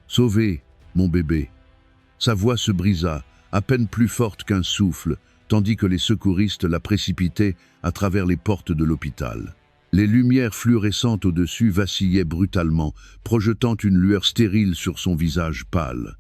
Sauvé, mon bébé. Sa voix se brisa, à peine plus forte qu'un souffle, tandis que les secouristes la précipitaient à travers les portes de l'hôpital. Les lumières fluorescentes au-dessus vacillaient brutalement, projetant une lueur stérile sur son visage pâle.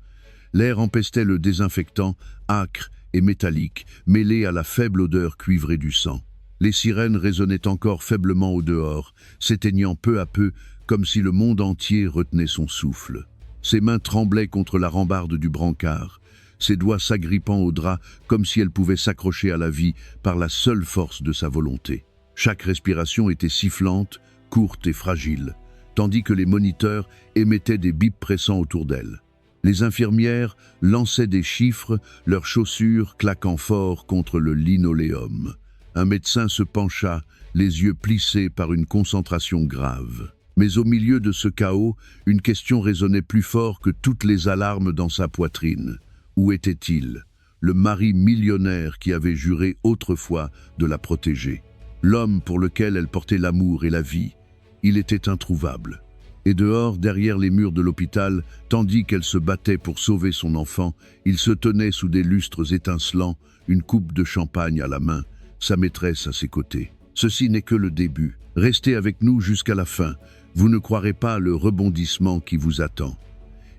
L'air empestait le désinfectant, âcre et métallique, mêlé à la faible odeur cuivrée du sang. Les sirènes résonnaient encore faiblement au dehors, s'éteignant peu à peu, comme si le monde entier retenait son souffle. Ses mains tremblaient contre la rambarde du brancard, ses doigts s'agrippant au drap comme si elle pouvait s'accrocher à la vie par la seule force de sa volonté. Chaque respiration était sifflante, courte et fragile, tandis que les moniteurs émettaient des bips pressants autour d'elle. Les infirmières lançaient des chiffres, leurs chaussures claquant fort contre le linoléum. Un médecin se pencha, les yeux plissés par une concentration grave. Mais au milieu de ce chaos, une question résonnait plus fort que toutes les alarmes dans sa poitrine. Où était-il, le mari millionnaire qui avait juré autrefois de la protéger? L'homme pour lequel elle portait l'amour et la vie, il était introuvable. Et dehors, derrière les murs de l'hôpital, tandis qu'elle se battait pour sauver son enfant, il se tenait sous des lustres étincelants, une coupe de champagne à la main, sa maîtresse à ses côtés. Ceci n'est que le début. Restez avec nous jusqu'à la fin. Vous ne croirez pas le rebondissement qui vous attend.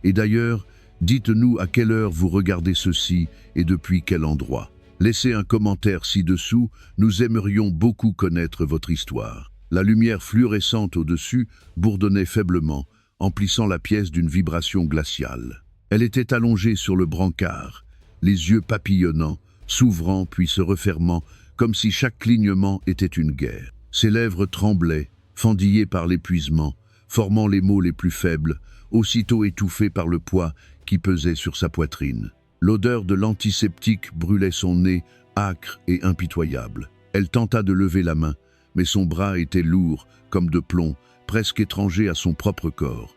Et d'ailleurs, dites-nous à quelle heure vous regardez ceci et depuis quel endroit. Laissez un commentaire ci-dessous, nous aimerions beaucoup connaître votre histoire. La lumière fluorescente au-dessus bourdonnait faiblement, emplissant la pièce d'une vibration glaciale. Elle était allongée sur le brancard, les yeux papillonnants, s'ouvrant puis se refermant, comme si chaque clignement était une guerre. Ses lèvres tremblaient, fendillées par l'épuisement, formant les mots les plus faibles, aussitôt étouffés par le poids qui pesait sur sa poitrine. L'odeur de l'antiseptique brûlait son nez, âcre et impitoyable. Elle tenta de lever la main, mais son bras était lourd, comme de plomb, presque étranger à son propre corps.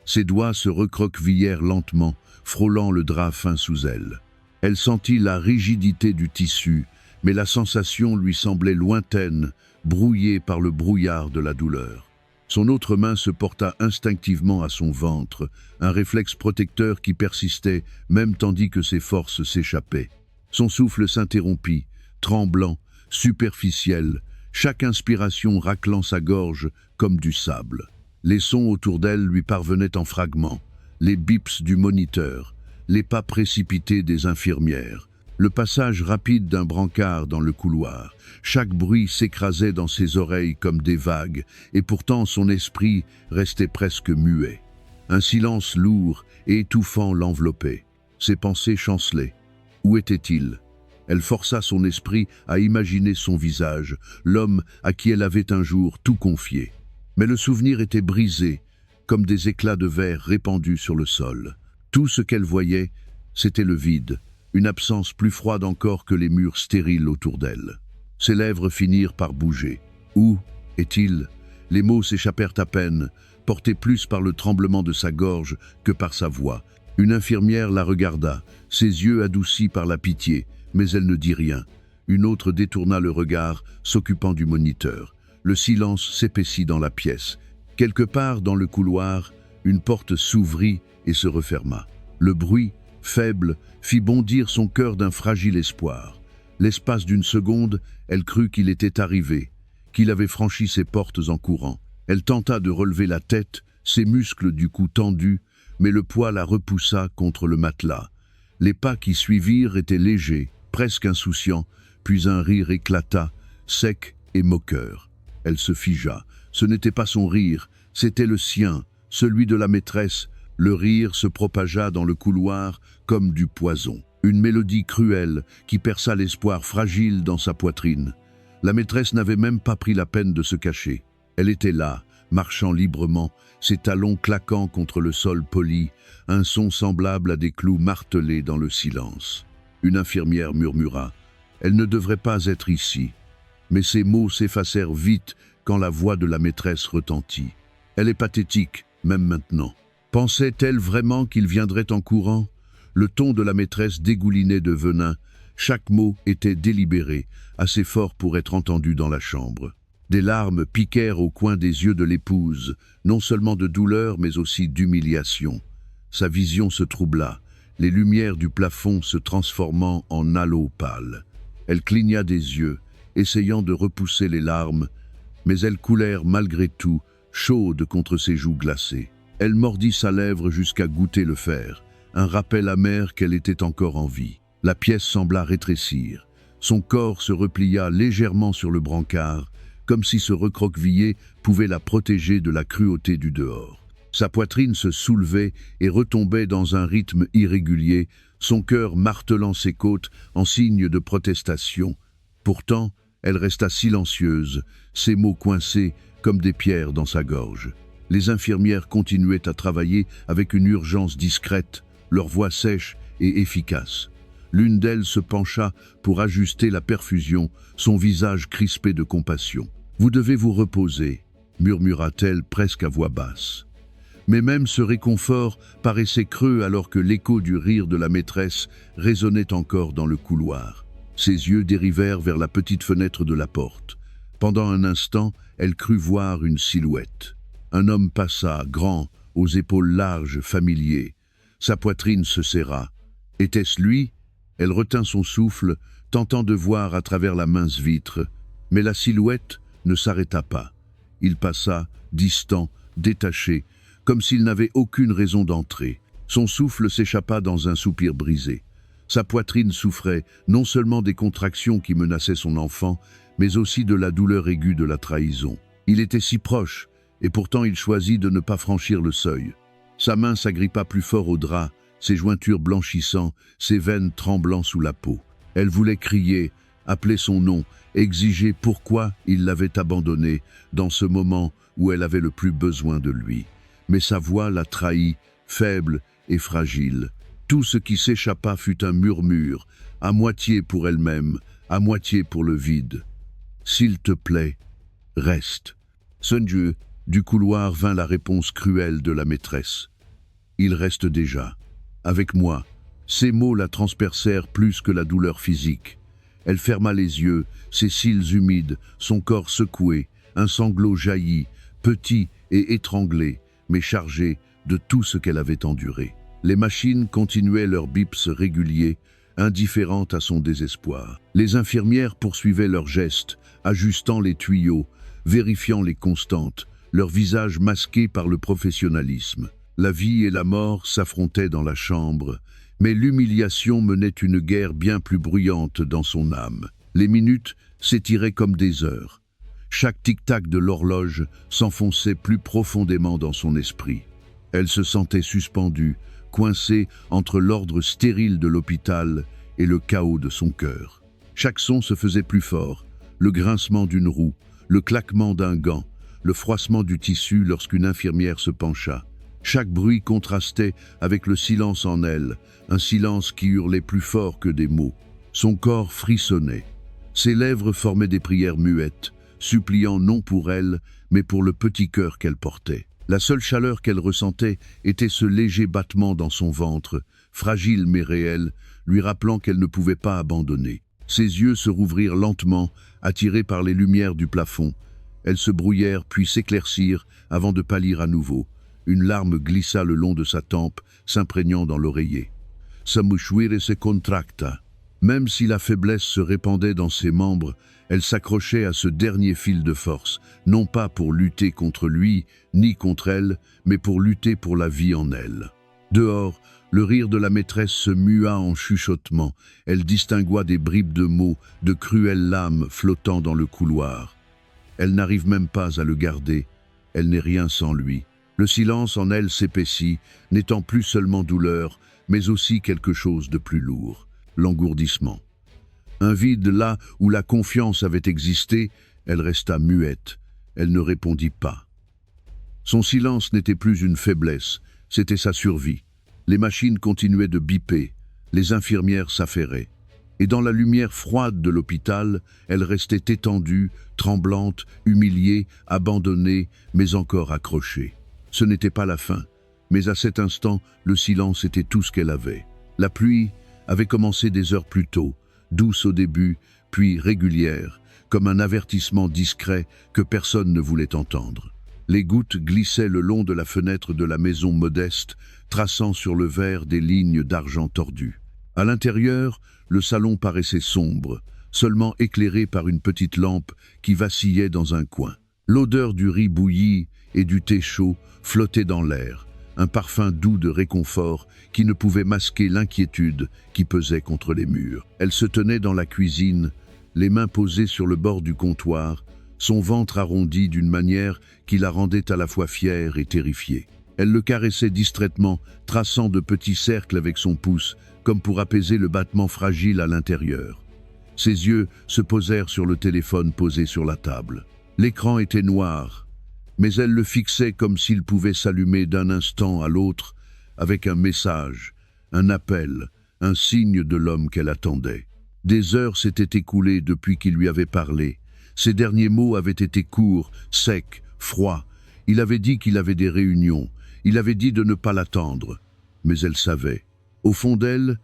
Ses doigts se recroquevillèrent lentement, frôlant le drap fin sous elle. Elle sentit la rigidité du tissu, mais la sensation lui semblait lointaine, brouillée par le brouillard de la douleur. Son autre main se porta instinctivement à son ventre, un réflexe protecteur qui persistait même tandis que ses forces s'échappaient. Son souffle s'interrompit, tremblant, superficiel, chaque inspiration raclant sa gorge comme du sable. Les sons autour d'elle lui parvenaient en fragments, les bips du moniteur, les pas précipités des infirmières, le passage rapide d'un brancard dans le couloir. Chaque bruit s'écrasait dans ses oreilles comme des vagues, et pourtant son esprit restait presque muet. Un silence lourd et étouffant l'enveloppait. Ses pensées chancelaient. Où était-il? Elle força son esprit à imaginer son visage, l'homme à qui elle avait un jour tout confié. Mais le souvenir était brisé, comme des éclats de verre répandus sur le sol. Tout ce qu'elle voyait, c'était le vide, une absence plus froide encore que les murs stériles autour d'elle. Ses lèvres finirent par bouger. Où est-il? Les mots s'échappèrent à peine, portés plus par le tremblement de sa gorge que par sa voix. Une infirmière la regarda, ses yeux adoucis par la pitié, mais elle ne dit rien. Une autre détourna le regard, s'occupant du moniteur. Le silence s'épaissit dans la pièce. Quelque part dans le couloir, une porte s'ouvrit et se referma. Le bruit, faible, fit bondir son cœur d'un fragile espoir. L'espace d'une seconde, elle crut qu'il était arrivé, qu'il avait franchi ses portes en courant. Elle tenta de relever la tête, ses muscles du cou tendus, mais le poids la repoussa contre le matelas. Les pas qui suivirent étaient légers, presque insouciants, puis un rire éclata, sec et moqueur. Elle se figea. Ce n'était pas son rire, c'était le sien, celui de la maîtresse. Le rire se propagea dans le couloir comme du poison. Une mélodie cruelle qui perça l'espoir fragile dans sa poitrine. La maîtresse n'avait même pas pris la peine de se cacher. Elle était là, marchant librement, ses talons claquant contre le sol poli, un son semblable à des clous martelés dans le silence. Une infirmière murmura « Elle ne devrait pas être ici ». Mais ces mots s'effacèrent vite quand la voix de la maîtresse retentit. Elle est pathétique, même maintenant. Pensait-elle vraiment qu'il viendrait en courant? Le ton de la maîtresse dégoulinait de venin. Chaque mot était délibéré, assez fort pour être entendu dans la chambre. Des larmes piquèrent au coin des yeux de l'épouse, non seulement de douleur mais aussi d'humiliation. Sa vision se troubla, les lumières du plafond se transformant en halo pâle. Elle cligna des yeux, essayant de repousser les larmes, mais elles coulèrent malgré tout, chaudes contre ses joues glacées. Elle mordit sa lèvre jusqu'à goûter le fer, un rappel amer qu'elle était encore en vie. La pièce sembla rétrécir. Son corps se replia légèrement sur le brancard, comme si se recroqueviller pouvait la protéger de la cruauté du dehors. Sa poitrine se soulevait et retombait dans un rythme irrégulier, son cœur martelant ses côtes en signe de protestation. Pourtant, elle resta silencieuse, ses mots coincés comme des pierres dans sa gorge. Les infirmières continuaient à travailler avec une urgence discrète, leur voix sèche et efficace. L'une d'elles se pencha pour ajuster la perfusion, son visage crispé de compassion. « Vous devez vous reposer », murmura-t-elle presque à voix basse. Mais même ce réconfort paraissait creux alors que l'écho du rire de la maîtresse résonnait encore dans le couloir. Ses yeux dérivèrent vers la petite fenêtre de la porte. Pendant un instant, elle crut voir une silhouette. Un homme passa, grand, aux épaules larges, familier. Sa poitrine se serra. Était-ce lui ? Elle retint son souffle, tentant de voir à travers la mince vitre. Mais la silhouette ne s'arrêta pas. Il passa, distant, détaché, comme s'il n'avait aucune raison d'entrer. Son souffle s'échappa dans un soupir brisé. Sa poitrine souffrait non seulement des contractions qui menaçaient son enfant, mais aussi de la douleur aiguë de la trahison. Il était si proche, et pourtant il choisit de ne pas franchir le seuil. Sa main s'agrippa plus fort au drap, ses jointures blanchissant, ses veines tremblant sous la peau. Elle voulait crier, appeler son nom, exiger pourquoi il l'avait abandonnée dans ce moment où elle avait le plus besoin de lui. Mais sa voix la trahit, faible et fragile. Tout ce qui s'échappa fut un murmure, à moitié pour elle-même, à moitié pour le vide. « S'il te plaît, reste. » Sun-Dieu, du couloir vint la réponse cruelle de la maîtresse. « Il reste déjà. Avec moi. » Ces mots la transpercèrent plus que la douleur physique. Elle ferma les yeux, ses cils humides, son corps secoué, un sanglot jaillit, petit et étranglé, mais chargé de tout ce qu'elle avait enduré. Les machines continuaient leurs bips réguliers, indifférentes à son désespoir. Les infirmières poursuivaient leurs gestes, ajustant les tuyaux, vérifiant les constantes, leurs visages masqués par le professionnalisme. La vie et la mort s'affrontaient dans la chambre, mais l'humiliation menait une guerre bien plus bruyante dans son âme. Les minutes s'étiraient comme des heures. Chaque tic-tac de l'horloge s'enfonçait plus profondément dans son esprit. Elle se sentait suspendue, coincée entre l'ordre stérile de l'hôpital et le chaos de son cœur. Chaque son se faisait plus fort, le grincement d'une roue, le claquement d'un gant, le froissement du tissu lorsqu'une infirmière se pencha. Chaque bruit contrastait avec le silence en elle, un silence qui hurlait plus fort que des mots. Son corps frissonnait. Ses lèvres formaient des prières muettes, suppliant non pour elle, mais pour le petit cœur qu'elle portait. La seule chaleur qu'elle ressentait était ce léger battement dans son ventre, fragile mais réel, lui rappelant qu'elle ne pouvait pas abandonner. Ses yeux se rouvrirent lentement, attirés par les lumières du plafond. Elles se brouillèrent puis s'éclaircirent avant de pâlir à nouveau. Une larme glissa le long de sa tempe, s'imprégnant dans l'oreiller. Sa mouchoire se contracta. Même si la faiblesse se répandait dans ses membres, elle s'accrochait à ce dernier fil de force, non pas pour lutter contre lui, ni contre elle, mais pour lutter pour la vie en elle. Dehors, le rire de la maîtresse se mua en chuchotement. Elle distingua des bribes de mots, de cruelles lames flottant dans le couloir. Elle n'arrive même pas à le garder. Elle n'est rien sans lui. Le silence en elle s'épaissit, n'étant plus seulement douleur, mais aussi quelque chose de plus lourd, l'engourdissement. Un vide là où la confiance avait existé, elle resta muette, elle ne répondit pas. Son silence n'était plus une faiblesse, c'était sa survie. Les machines continuaient de biper, les infirmières s'affairaient. Et dans la lumière froide de l'hôpital, elle restait étendue, tremblante, humiliée, abandonnée, mais encore accrochée. Ce n'était pas la fin, mais à cet instant, le silence était tout ce qu'elle avait. La pluie avait commencé des heures plus tôt, douce au début, puis régulière, comme un avertissement discret que personne ne voulait entendre. Les gouttes glissaient le long de la fenêtre de la maison modeste, traçant sur le verre des lignes d'argent tordues. À l'intérieur, le salon paraissait sombre, seulement éclairé par une petite lampe qui vacillait dans un coin. L'odeur du riz bouilli et du thé chaud flottait dans l'air, un parfum doux de réconfort qui ne pouvait masquer l'inquiétude qui pesait contre les murs. Elle se tenait dans la cuisine, les mains posées sur le bord du comptoir, son ventre arrondi d'une manière qui la rendait à la fois fière et terrifiée. Elle le caressait distraitement, traçant de petits cercles avec son pouce, comme pour apaiser le battement fragile à l'intérieur. Ses yeux se posèrent sur le téléphone posé sur la table. L'écran était noir, mais elle le fixait comme s'il pouvait s'allumer d'un instant à l'autre avec un message, un appel, un signe de l'homme qu'elle attendait. Des heures s'étaient écoulées depuis qu'il lui avait parlé. Ses derniers mots avaient été courts, secs, froids. Il avait dit qu'il avait des réunions. Il avait dit de ne pas l'attendre. Mais elle savait. Au fond d'elle,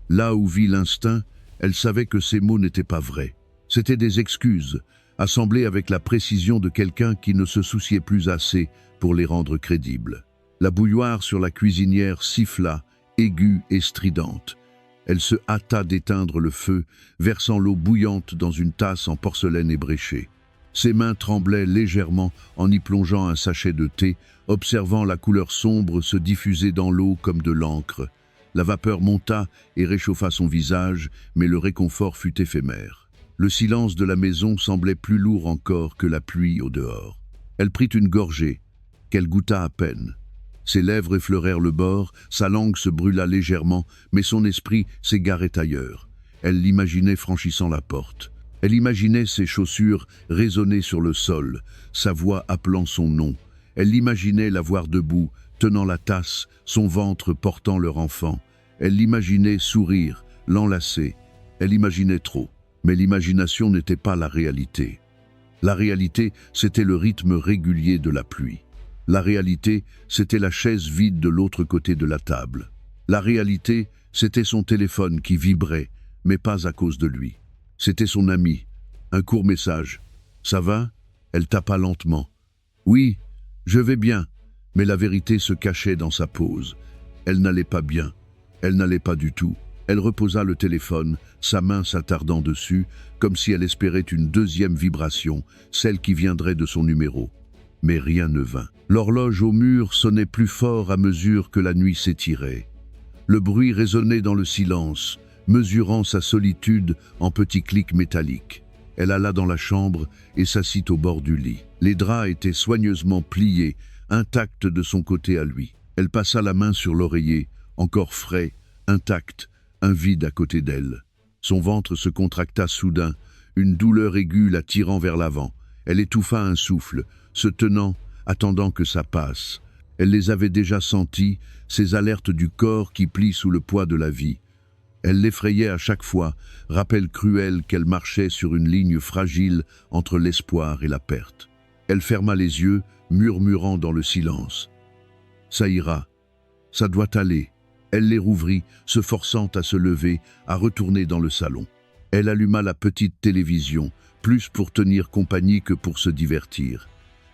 là où vit l'instinct, elle savait que ces mots n'étaient pas vrais. C'étaient des excuses, assemblées avec la précision de quelqu'un qui ne se souciait plus assez pour les rendre crédibles. La bouilloire sur la cuisinière siffla, aiguë et stridente. Elle se hâta d'éteindre le feu, versant l'eau bouillante dans une tasse en porcelaine ébréchée. Ses mains tremblaient légèrement en y plongeant un sachet de thé, observant la couleur sombre se diffuser dans l'eau comme de l'encre. La vapeur monta et réchauffa son visage, mais le réconfort fut éphémère. Le silence de la maison semblait plus lourd encore que la pluie au dehors. Elle prit une gorgée, qu'elle goûta à peine. Ses lèvres effleurèrent le bord, sa langue se brûla légèrement, mais son esprit s'égarait ailleurs. Elle l'imaginait franchissant la porte. Elle imaginait ses chaussures résonner sur le sol, sa voix appelant son nom. Elle l'imaginait la voir debout, tenant la tasse, son ventre portant leur enfant. Elle l'imaginait sourire, l'enlacer. Elle imaginait trop. Mais l'imagination n'était pas la réalité. La réalité, c'était le rythme régulier de la pluie. La réalité, c'était la chaise vide de l'autre côté de la table. La réalité, c'était son téléphone qui vibrait, mais pas à cause de lui. C'était son ami. Un court message. « Ça va ?» Elle tapa lentement. « Oui, je vais bien. » Mais la vérité se cachait dans sa pose. Elle n'allait pas bien. Elle n'allait pas du tout. Elle reposa le téléphone, sa main s'attardant dessus, comme si elle espérait une deuxième vibration, celle qui viendrait de son numéro. Mais rien ne vint. L'horloge au mur sonnait plus fort à mesure que la nuit s'étirait. Le bruit résonnait dans le silence, mesurant sa solitude en petits clics métalliques. Elle alla dans la chambre et s'assit au bord du lit. Les draps étaient soigneusement pliés, intacts de son côté à lui. Elle passa la main sur l'oreiller, encore frais, intact, un vide à côté d'elle. Son ventre se contracta soudain, une douleur aiguë la tirant vers l'avant. Elle étouffa un souffle, se tenant, attendant que ça passe. Elle les avait déjà senties, ces alertes du corps qui plie sous le poids de la vie. Elle l'effrayait à chaque fois, rappel cruel qu'elle marchait sur une ligne fragile entre l'espoir et la perte. Elle ferma les yeux, murmurant dans le silence. « Ça ira, ça doit aller. » Elle les rouvrit, se forçant à se lever, à retourner dans le salon. Elle alluma la petite télévision, plus pour tenir compagnie que pour se divertir.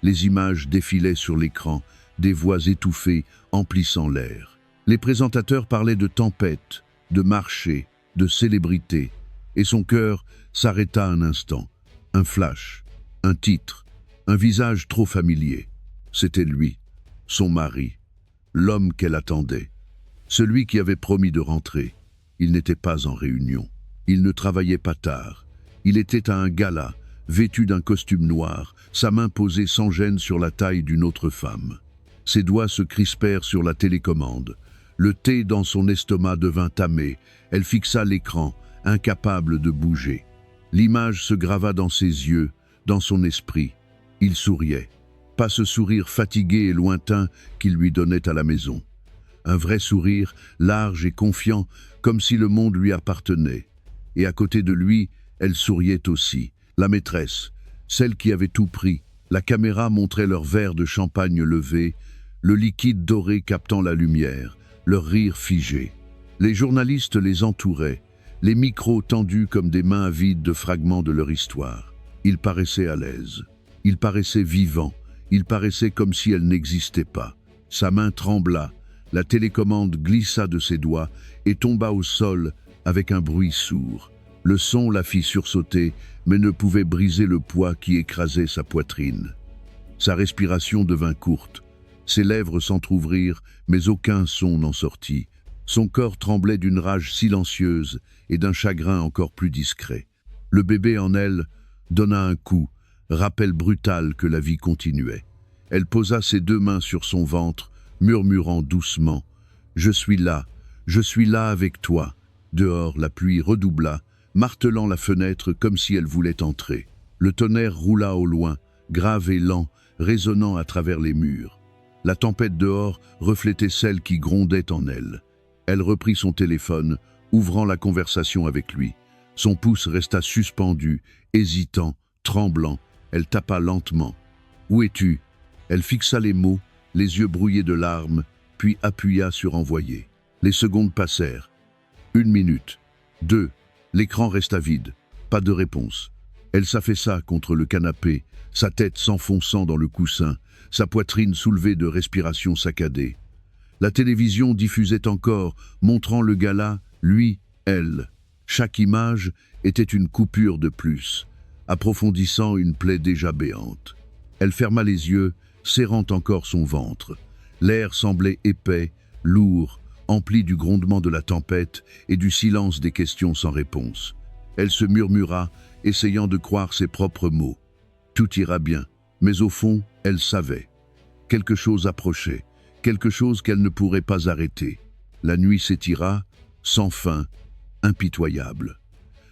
Les images défilaient sur l'écran, des voix étouffées emplissant l'air. Les présentateurs parlaient de tempêtes, de marchés, de célébrités, et son cœur s'arrêta un instant. Un flash, un titre, un visage trop familier. C'était lui, son mari, l'homme qu'elle attendait. Celui qui avait promis de rentrer. Il n'était pas en réunion. Il ne travaillait pas tard. Il était à un gala, vêtu d'un costume noir, sa main posée sans gêne sur la taille d'une autre femme. Ses doigts se crispèrent sur la télécommande. Le thé dans son estomac devint tamé. Elle fixa l'écran, incapable de bouger. L'image se grava dans ses yeux, dans son esprit. Il souriait. Pas ce sourire fatigué et lointain qu'il lui donnait à la maison. Un vrai sourire, large et confiant, comme si le monde lui appartenait. Et à côté de lui, elle souriait aussi. La maîtresse, celle qui avait tout pris. La caméra montrait leur verre de champagne levé, le liquide doré captant la lumière, leur rire figé. Les journalistes les entouraient, les micros tendus comme des mains avides de fragments de leur histoire. Ils paraissaient à l'aise. Ils paraissaient vivants. Il paraissait comme si elle n'existait pas. Sa main trembla, la télécommande glissa de ses doigts et tomba au sol avec un bruit sourd. Le son la fit sursauter, mais ne pouvait briser le poids qui écrasait sa poitrine. Sa respiration devint courte. Ses lèvres s'entr'ouvrirent, mais aucun son n'en sortit. Son corps tremblait d'une rage silencieuse et d'un chagrin encore plus discret. Le bébé en elle donna un coup, rappel brutal que la vie continuait. Elle posa ses deux mains sur son ventre, murmurant doucement « Je suis là avec toi ». Dehors, la pluie redoubla, martelant la fenêtre comme si elle voulait entrer. Le tonnerre roula au loin, grave et lent, résonnant à travers les murs. La tempête dehors reflétait celle qui grondait en elle. Elle reprit son téléphone, ouvrant la conversation avec lui. Son pouce resta suspendu, hésitant, tremblant. Elle tapa lentement. « Où es-tu » Elle fixa les mots, les yeux brouillés de larmes, puis appuya sur « Envoyer ». Les secondes passèrent. 1 minute. 2. L'écran resta vide. Pas de réponse. Elle s'affaissa contre le canapé, sa tête s'enfonçant dans le coussin, sa poitrine soulevée de respirations saccadées. La télévision diffusait encore, montrant le gala, lui, elle. Chaque image était une coupure de plus, approfondissant une plaie déjà béante. Elle ferma les yeux, serrant encore son ventre. L'air semblait épais, lourd, empli du grondement de la tempête et du silence des questions sans réponse. Elle se murmura, essayant de croire ses propres mots. Tout ira bien, mais au fond, elle savait. Quelque chose approchait, quelque chose qu'elle ne pourrait pas arrêter. La nuit s'étira, sans fin, impitoyable.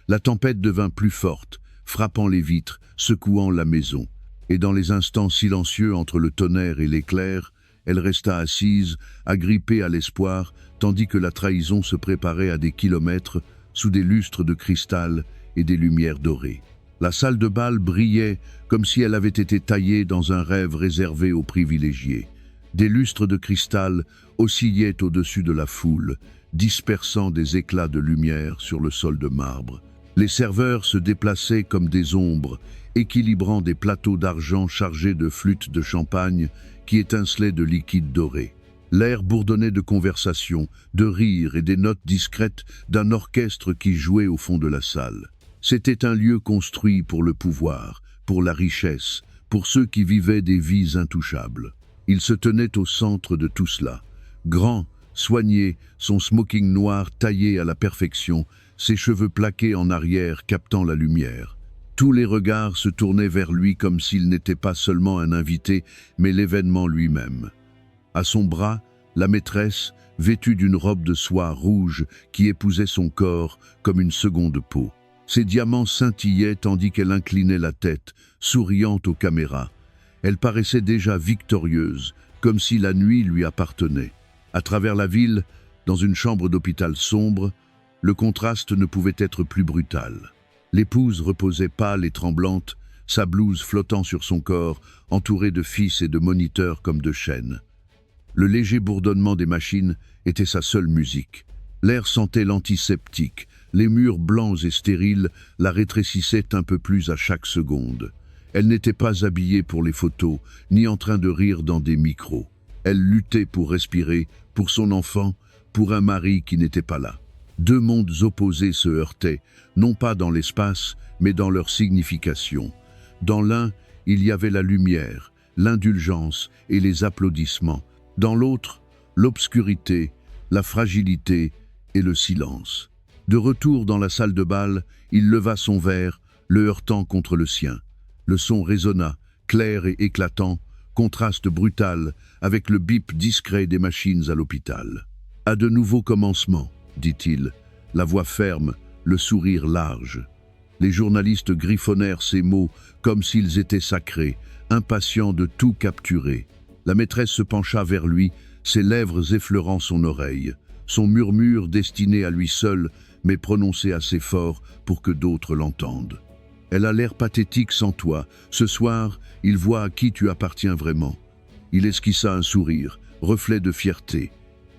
La tempête devint plus forte, frappant les vitres, secouant la maison. Et dans les instants silencieux entre le tonnerre et l'éclair, elle resta assise, agrippée à l'espoir, tandis que la trahison se préparait à des kilomètres, sous des lustres de cristal et des lumières dorées. La salle de bal brillait comme si elle avait été taillée dans un rêve réservé aux privilégiés. Des lustres de cristal oscillaient au-dessus de la foule, dispersant des éclats de lumière sur le sol de marbre. Les serveurs se déplaçaient comme des ombres, équilibrant des plateaux d'argent chargés de flûtes de champagne qui étincelaient de liquide doré. L'air bourdonnait de conversations, de rires et des notes discrètes d'un orchestre qui jouait au fond de la salle. C'était un lieu construit pour le pouvoir, pour la richesse, pour ceux qui vivaient des vies intouchables. Il se tenait au centre de tout cela. Grand, soigné, son smoking noir taillé à la perfection, ses cheveux plaqués en arrière captant la lumière. Tous les regards se tournaient vers lui comme s'il n'était pas seulement un invité, mais l'événement lui-même. À son bras, la maîtresse, vêtue d'une robe de soie rouge qui épousait son corps comme une seconde peau. Ses diamants scintillaient tandis qu'elle inclinait la tête, souriant aux caméras. Elle paraissait déjà victorieuse, comme si la nuit lui appartenait. À travers la ville, dans une chambre d'hôpital sombre, le contraste ne pouvait être plus brutal. L'épouse reposait pâle et tremblante, sa blouse flottant sur son corps, entourée de fils et de moniteurs comme de chaînes. Le léger bourdonnement des machines était sa seule musique. L'air sentait l'antiseptique, les murs blancs et stériles la rétrécissaient un peu plus à chaque seconde. Elle n'était pas habillée pour les photos, ni en train de rire dans des micros. Elle luttait pour respirer, pour son enfant, pour un mari qui n'était pas là. Deux mondes opposés se heurtaient, non pas dans l'espace, mais dans leur signification. Dans l'un, il y avait la lumière, l'indulgence et les applaudissements. Dans l'autre, l'obscurité, la fragilité et le silence. De retour dans la salle de bal, il leva son verre, le heurtant contre le sien. Le son résonna, clair et éclatant, contraste brutal avec le bip discret des machines à l'hôpital. « À de nouveaux commencements », dit-il, la voix ferme, le sourire large. Les journalistes griffonnèrent ces mots comme s'ils étaient sacrés, impatients de tout capturer. La maîtresse se pencha vers lui, ses lèvres effleurant son oreille, son murmure destiné à lui seul, mais prononcé assez fort pour que d'autres l'entendent. Elle a l'air pathétique sans toi. Ce soir, il voit à qui tu appartiens vraiment. Il esquissa un sourire, reflet de fierté.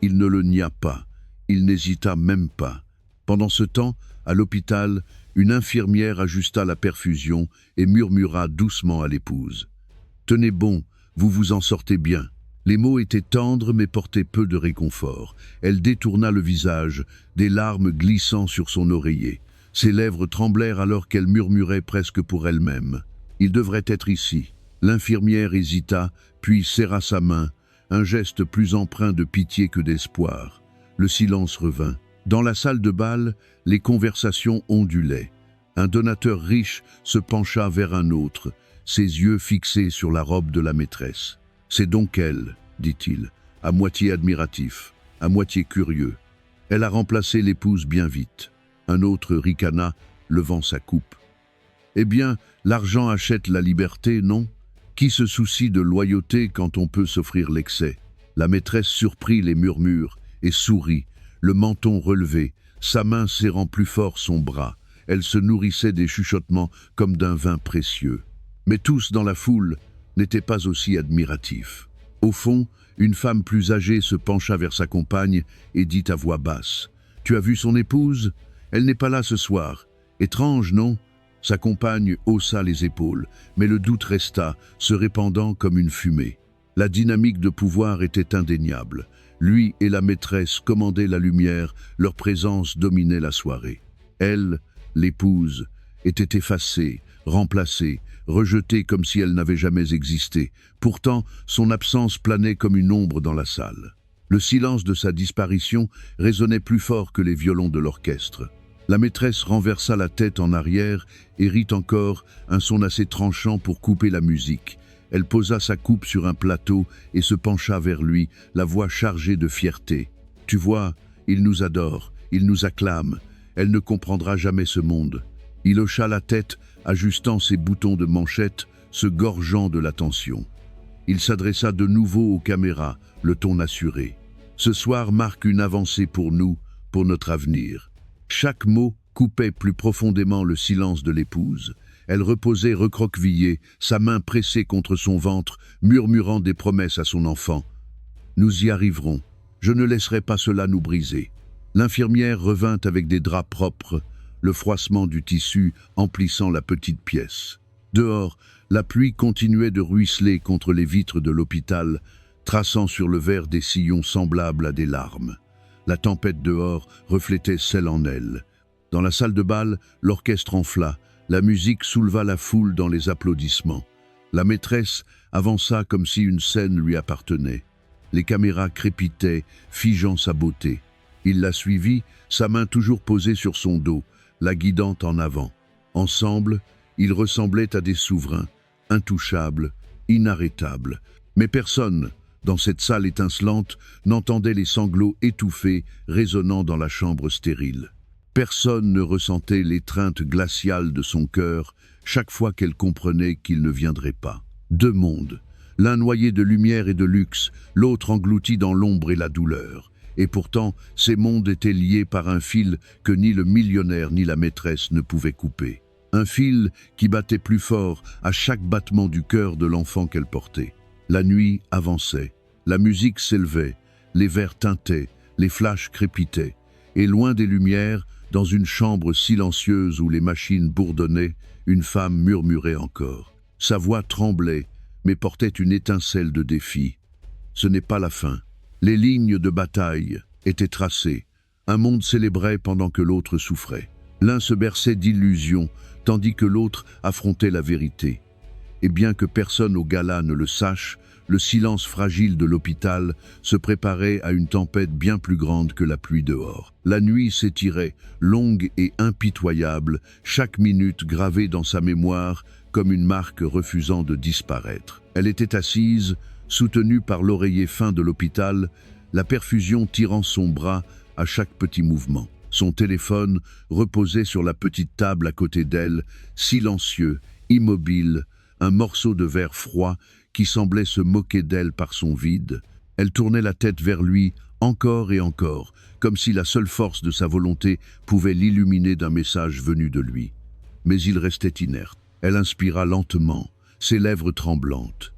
Il ne le nia pas. Il n'hésita même pas. Pendant ce temps, à l'hôpital, une infirmière ajusta la perfusion et murmura doucement à l'épouse. « Tenez bon, vous vous en sortez bien. » Les mots étaient tendres mais portaient peu de réconfort. Elle détourna le visage, des larmes glissant sur son oreiller. Ses lèvres tremblèrent alors qu'elle murmurait presque pour elle-même. « Il devrait être ici. » L'infirmière hésita, puis serra sa main, un geste plus empreint de pitié que d'espoir. Le silence revint. Dans la salle de bal, les conversations ondulaient. Un donateur riche se pencha vers un autre, ses yeux fixés sur la robe de la maîtresse. « C'est donc elle, dit-il, à moitié admiratif, à moitié curieux. Elle a remplacé l'épouse bien vite. » Un autre ricana, levant sa coupe. « Eh bien, l'argent achète la liberté, non ? Qui se soucie de loyauté quand on peut s'offrir l'excès ?» La maîtresse surprit les murmures et sourit, le menton relevé, sa main serrant plus fort son bras. Elle se nourrissait des chuchotements comme d'un vin précieux. Mais tous dans la foule n'étaient pas aussi admiratifs. Au fond, une femme plus âgée se pencha vers sa compagne et dit à voix basse : « Tu as vu son épouse ? Elle n'est pas là ce soir. Étrange, non ?» Sa compagne haussa les épaules, mais le doute resta, se répandant comme une fumée. La dynamique de pouvoir était indéniable. Lui et la maîtresse commandaient la lumière, leur présence dominait la soirée. Elle, l'épouse, était effacée, remplacée, rejetée comme si elle n'avait jamais existé. Pourtant, son absence planait comme une ombre dans la salle. Le silence de sa disparition résonnait plus fort que les violons de l'orchestre. La maîtresse renversa la tête en arrière et rit encore, un son assez tranchant pour couper la musique. Elle posa sa coupe sur un plateau et se pencha vers lui, la voix chargée de fierté. « Tu vois, il nous adore, il nous acclame. Elle ne comprendra jamais ce monde. » Il hocha la tête, ajustant ses boutons de manchette, se gorgeant de l'attention. Il s'adressa de nouveau aux caméras, le ton assuré. « Ce soir marque une avancée pour nous, pour notre avenir. » Chaque mot coupait plus profondément le silence de l'épouse. Elle reposait recroquevillée, sa main pressée contre son ventre, murmurant des promesses à son enfant. « Nous y arriverons. Je ne laisserai pas cela nous briser. » L'infirmière revint avec des draps propres, le froissement du tissu emplissant la petite pièce. Dehors, la pluie continuait de ruisseler contre les vitres de l'hôpital, traçant sur le verre des sillons semblables à des larmes. La tempête dehors reflétait celle en elle. Dans la salle de bal, l'orchestre enfla, la musique souleva la foule dans les applaudissements. La maîtresse avança comme si une scène lui appartenait. Les caméras crépitaient, figeant sa beauté. Il la suivit, sa main toujours posée sur son dos, la guidant en avant. Ensemble, ils ressemblaient à des souverains, intouchables, inarrêtables. Mais personne, dans cette salle étincelante, n'entendait les sanglots étouffés résonnant dans la chambre stérile. Personne ne ressentait l'étreinte glaciale de son cœur chaque fois qu'elle comprenait qu'il ne viendrait pas. Deux mondes, l'un noyé de lumière et de luxe, l'autre englouti dans l'ombre et la douleur. Et pourtant, ces mondes étaient liés par un fil que ni le millionnaire ni la maîtresse ne pouvaient couper. Un fil qui battait plus fort à chaque battement du cœur de l'enfant qu'elle portait. La nuit avançait, la musique s'élevait, les verres tintaient, les flashs crépitaient. Et loin des lumières, dans une chambre silencieuse où les machines bourdonnaient, une femme murmurait encore. Sa voix tremblait, mais portait une étincelle de défi. Ce n'est pas la fin. Les lignes de bataille étaient tracées. Un monde célébrait pendant que l'autre souffrait. L'un se berçait d'illusions, tandis que l'autre affrontait la vérité. Et bien que personne au gala ne le sache, le silence fragile de l'hôpital se préparait à une tempête bien plus grande que la pluie dehors. La nuit s'étirait, longue et impitoyable, chaque minute gravée dans sa mémoire comme une marque refusant de disparaître. Elle était assise, soutenue par l'oreiller fin de l'hôpital, la perfusion tirant son bras à chaque petit mouvement. Son téléphone reposait sur la petite table à côté d'elle, silencieux, immobile, un morceau de verre froid qui semblait se moquer d'elle par son vide. Elle tournait la tête vers lui encore et encore, comme si la seule force de sa volonté pouvait l'illuminer d'un message venu de lui. Mais il restait inerte. Elle inspira lentement, ses lèvres tremblantes.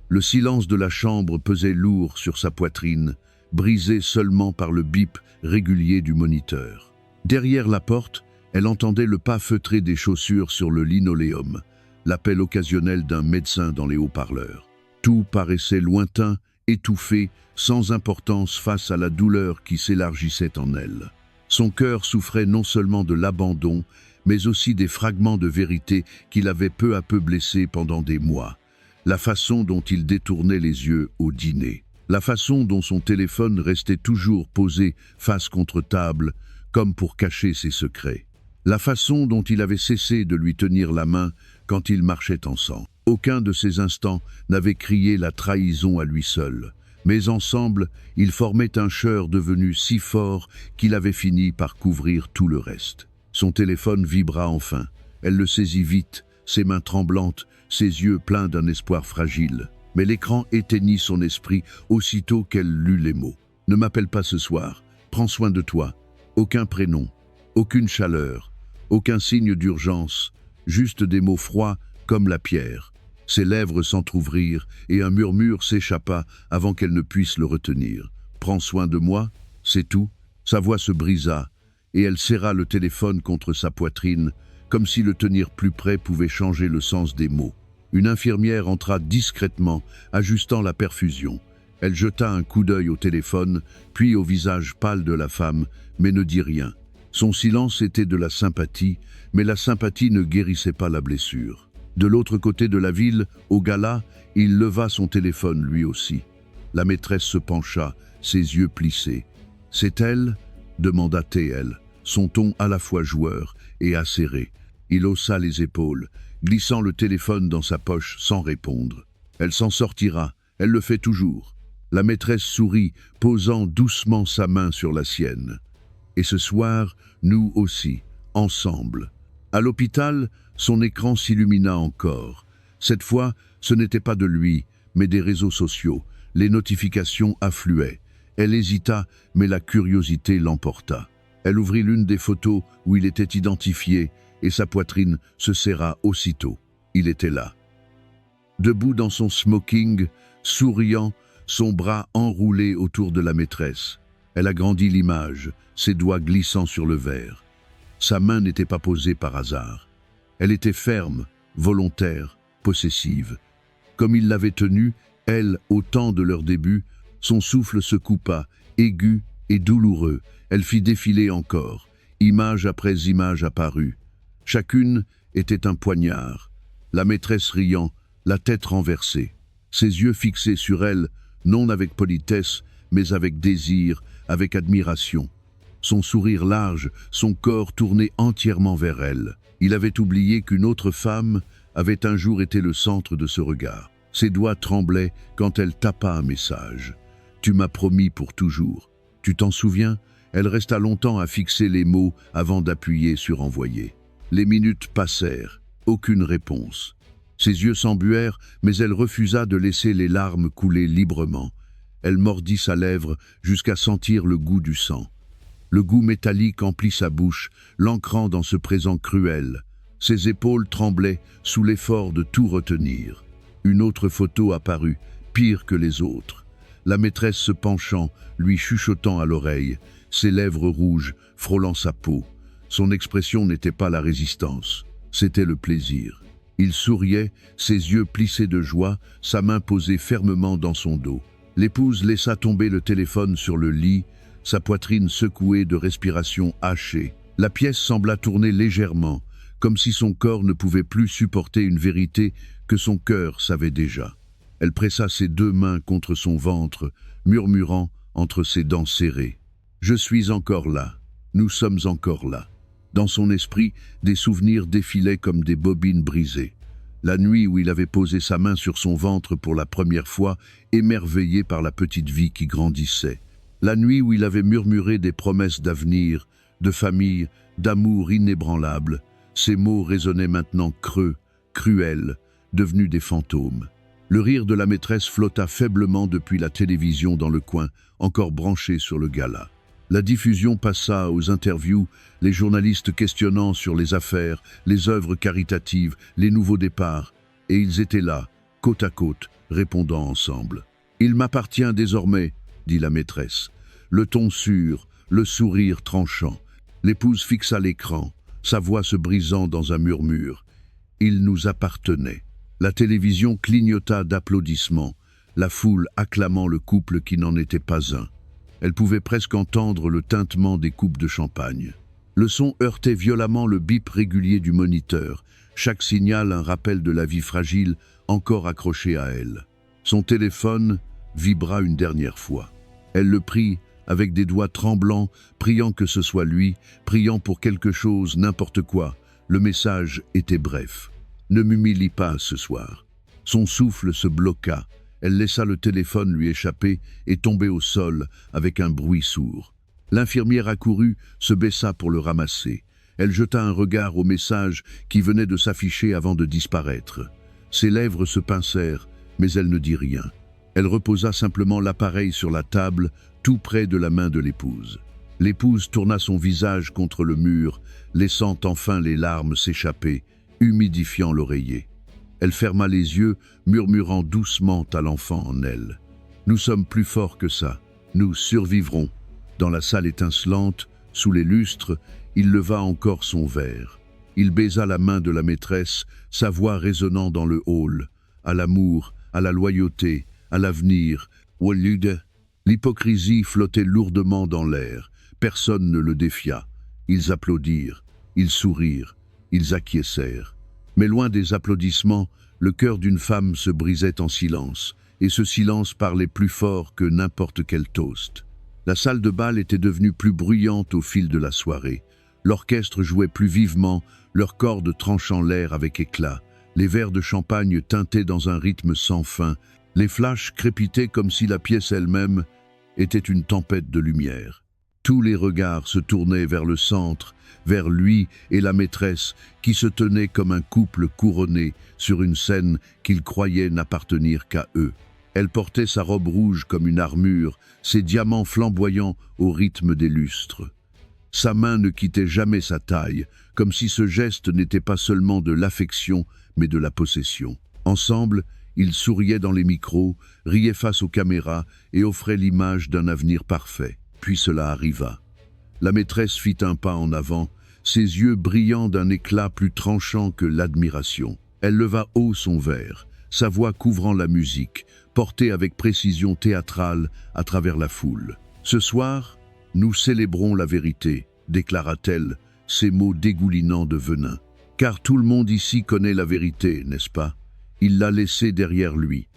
Le silence de la chambre pesait lourd sur sa poitrine, brisé seulement par le bip régulier du moniteur. Derrière la porte, elle entendait le pas feutré des chaussures sur le linoléum, l'appel occasionnel d'un médecin dans les haut-parleurs. Tout paraissait lointain, étouffé, sans importance face à la douleur qui s'élargissait en elle. Son cœur souffrait non seulement de l'abandon, mais aussi des fragments de vérité qui l'avaient peu à peu blessé pendant des mois. La façon dont il détournait les yeux au dîner. La façon dont son téléphone restait toujours posé face contre table, comme pour cacher ses secrets. La façon dont il avait cessé de lui tenir la main quand ils marchaient ensemble. Aucun de ces instants n'avait crié la trahison à lui seul. Mais ensemble, ils formaient un chœur devenu si fort qu'il avait fini par couvrir tout le reste. Son téléphone vibra enfin. Elle le saisit vite, ses mains tremblantes, ses yeux pleins d'un espoir fragile. Mais l'écran éteignit son esprit aussitôt qu'elle lut les mots. « Ne m'appelle pas ce soir, prends soin de toi. » Aucun prénom, aucune chaleur, aucun signe d'urgence, juste des mots froids comme la pierre. Ses lèvres s'entr'ouvrirent et un murmure s'échappa avant qu'elle ne puisse le retenir. « Prends soin de moi, c'est tout. » Sa voix se brisa et elle serra le téléphone contre sa poitrine, comme si le tenir plus près pouvait changer le sens des mots. Une infirmière entra discrètement, ajustant la perfusion. Elle jeta un coup d'œil au téléphone, puis au visage pâle de la femme, mais ne dit rien. Son silence était de la sympathie, mais la sympathie ne guérissait pas la blessure. De l'autre côté de la ville, au gala, il leva son téléphone lui aussi. La maîtresse se pencha, ses yeux plissés. « C'est elle ?» demanda TL, son ton à la fois joueur et acéré. Il haussa les épaules, glissant le téléphone dans sa poche sans répondre. « Elle s'en sortira, elle le fait toujours. » La maîtresse sourit, posant doucement sa main sur la sienne. « Et ce soir, nous aussi, ensemble. » À l'hôpital, son écran s'illumina encore. Cette fois, ce n'était pas de lui, mais des réseaux sociaux. Les notifications affluaient. Elle hésita, mais la curiosité l'emporta. Elle ouvrit l'une des photos où il était identifié et sa poitrine se serra aussitôt. Il était là. Debout dans son smoking, souriant, son bras enroulé autour de la maîtresse. Elle agrandit l'image, ses doigts glissant sur le verre. Sa main n'était pas posée par hasard. Elle était ferme, volontaire, possessive. Comme il l'avait tenue, elle, au temps de leur début, son souffle se coupa, aigu et douloureux. Elle fit défiler encore. Image après image apparut. Chacune était un poignard. La maîtresse riant, la tête renversée. Ses yeux fixés sur elle, non avec politesse, mais avec désir, avec admiration. Son sourire large, son corps tourné entièrement vers elle. Il avait oublié qu'une autre femme avait un jour été le centre de ce regard. Ses doigts tremblaient quand elle tapa un message. « Tu m'as promis pour toujours. » Tu t'en souviens? Elle resta longtemps à fixer les mots avant d'appuyer sur « Envoyer ». Les minutes passèrent. Aucune réponse. Ses yeux s'embuèrent, mais elle refusa de laisser les larmes couler librement. Elle mordit sa lèvre jusqu'à sentir le goût du sang. Le goût métallique emplit sa bouche, l'ancrant dans ce présent cruel. Ses épaules tremblaient sous l'effort de tout retenir. Une autre photo apparut, pire que les autres. La maîtresse se penchant, lui chuchotant à l'oreille, ses lèvres rouges frôlant sa peau. Son expression n'était pas la résistance, c'était le plaisir. Il souriait, ses yeux plissés de joie, sa main posée fermement dans son dos. L'épouse laissa tomber le téléphone sur le lit, sa poitrine secouée de respiration hachée. La pièce sembla tourner légèrement, comme si son corps ne pouvait plus supporter une vérité que son cœur savait déjà. Elle pressa ses deux mains contre son ventre, murmurant entre ses dents serrées. « Je suis encore là. Nous sommes encore là. » Dans son esprit, des souvenirs défilaient comme des bobines brisées. La nuit où il avait posé sa main sur son ventre pour la première fois, émerveillé par la petite vie qui grandissait. La nuit où il avait murmuré des promesses d'avenir, de famille, d'amour inébranlable. Ces mots résonnaient maintenant creux, cruels, devenus des fantômes. Le rire de la maîtresse flotta faiblement depuis la télévision dans le coin, encore branchée sur le gala. La diffusion passa aux interviews, les journalistes questionnant sur les affaires, les œuvres caritatives, les nouveaux départs, et ils étaient là, côte à côte, répondant ensemble. « Il m'appartient désormais », dit la maîtresse. Le ton sûr, le sourire tranchant. L'épouse fixa l'écran, sa voix se brisant dans un murmure. « Il nous appartenait. » La télévision clignota d'applaudissements, la foule acclamant le couple qui n'en était pas un. Elle pouvait presque entendre le tintement des coupes de champagne. Le son heurtait violemment le bip régulier du moniteur, chaque signal un rappel de la vie fragile encore accrochée à elle. Son téléphone vibra une dernière fois. Elle le prit avec des doigts tremblants, priant que ce soit lui, priant pour quelque chose, n'importe quoi. Le message était bref. « Ne m'humilie pas ce soir ». Son souffle se bloqua. Elle laissa le téléphone lui échapper et tomber au sol avec un bruit sourd. L'infirmière accourut, se baissa pour le ramasser. Elle jeta un regard au message qui venait de s'afficher avant de disparaître. Ses lèvres se pincèrent, mais elle ne dit rien. Elle reposa simplement l'appareil sur la table, tout près de la main de l'épouse. L'épouse tourna son visage contre le mur, laissant enfin les larmes s'échapper, humidifiant l'oreiller. Elle ferma les yeux, murmurant doucement à l'enfant en elle. « Nous sommes plus forts que ça. Nous survivrons. » Dans la salle étincelante, sous les lustres, il leva encore son verre. Il baisa la main de la maîtresse, sa voix résonnant dans le hall. À l'amour, à la loyauté, à l'avenir. Walud. L'hypocrisie flottait lourdement dans l'air. Personne ne le défia. Ils applaudirent, ils sourirent, ils acquiescèrent. Mais loin des applaudissements, le cœur d'une femme se brisait en silence, et ce silence parlait plus fort que n'importe quel toast. La salle de bal était devenue plus bruyante au fil de la soirée. L'orchestre jouait plus vivement, leurs cordes tranchant l'air avec éclat. Les verres de champagne tintaient dans un rythme sans fin. Les flashs crépitaient comme si la pièce elle-même était une tempête de lumière. Tous les regards se tournaient vers le centre, vers lui et la maîtresse qui se tenaient comme un couple couronné sur une scène qu'ils croyaient n'appartenir qu'à eux. Elle portait sa robe rouge comme une armure, ses diamants flamboyants au rythme des lustres. Sa main ne quittait jamais sa taille, comme si ce geste n'était pas seulement de l'affection, mais de la possession. Ensemble, ils souriaient dans les micros, riaient face aux caméras et offraient l'image d'un avenir parfait. Puis cela arriva. La maîtresse fit un pas en avant, ses yeux brillants d'un éclat plus tranchant que l'admiration. Elle leva haut son verre, sa voix couvrant la musique, portée avec précision théâtrale à travers la foule. « Ce soir, nous célébrons la vérité », déclara-t-elle, ses mots dégoulinants de venin. « Car tout le monde ici connaît la vérité, n'est-ce pas ? Il l'a laissée derrière lui. »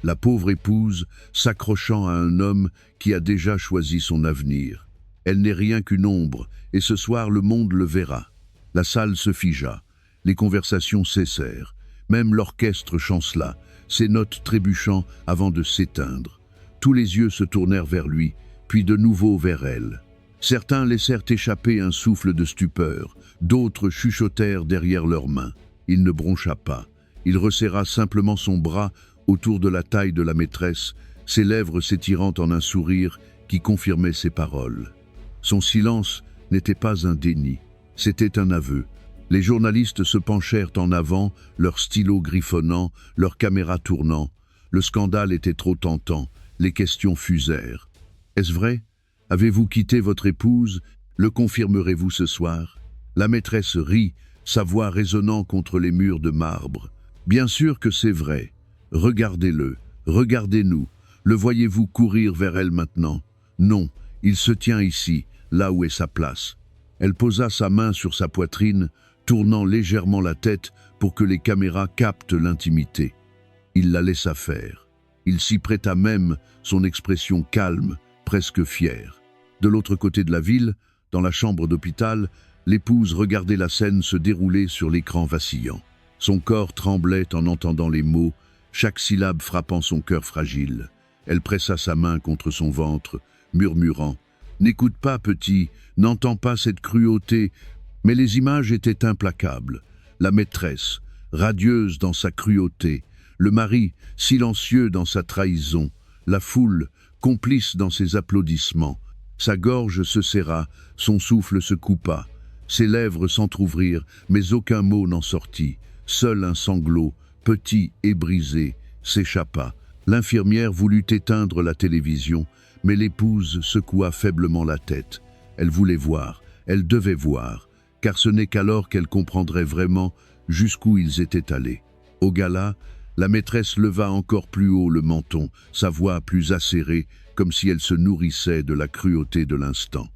La pauvre épouse, s'accrochant à un homme qui a déjà choisi son avenir. Elle n'est rien qu'une ombre, et ce soir le monde le verra. La salle se figea, les conversations cessèrent, même l'orchestre chancela, ses notes trébuchant avant de s'éteindre. Tous les yeux se tournèrent vers lui, puis de nouveau vers elle. Certains laissèrent échapper un souffle de stupeur, d'autres chuchotèrent derrière leurs mains. Il ne broncha pas, il resserra simplement son bras autour de la taille de la maîtresse, ses lèvres s'étirant en un sourire qui confirmait ses paroles. Son silence n'était pas un déni, c'était un aveu. Les journalistes se penchèrent en avant, leurs stylos griffonnant, leurs caméras tournant. Le scandale était trop tentant, les questions fusèrent. « Est-ce vrai ? Avez-vous quitté votre épouse ? Le confirmerez-vous ce soir ?» La maîtresse rit, sa voix résonnant contre les murs de marbre. « Bien sûr que c'est vrai. Regardez-le, regardez-nous. Le voyez-vous courir vers elle maintenant ? Non, il se tient ici, là où est sa place. » Elle posa sa main sur sa poitrine, tournant légèrement la tête pour que les caméras captent l'intimité. Il la laissa faire. Il s'y prêta même, son expression calme, presque fière. De l'autre côté de la ville, dans la chambre d'hôpital, l'épouse regardait la scène se dérouler sur l'écran vacillant. Son corps tremblait en entendant les mots, chaque syllabe frappant son cœur fragile. Elle pressa sa main contre son ventre, murmurant « N'écoute pas, petit, n'entends pas cette cruauté ». Mais les images étaient implacables. La maîtresse, radieuse dans sa cruauté, le mari, silencieux dans sa trahison, la foule, complice dans ses applaudissements. Sa gorge se serra, son souffle se coupa. Ses lèvres s'entr'ouvrirent, mais aucun mot n'en sortit. Seul un sanglot, petit et brisé, s'échappa. L'infirmière voulut éteindre la télévision, mais l'épouse secoua faiblement la tête. Elle voulait voir, elle devait voir, car ce n'est qu'alors qu'elle comprendrait vraiment jusqu'où ils étaient allés. Au gala, la maîtresse leva encore plus haut le menton, sa voix plus acérée, comme si elle se nourrissait de la cruauté de l'instant.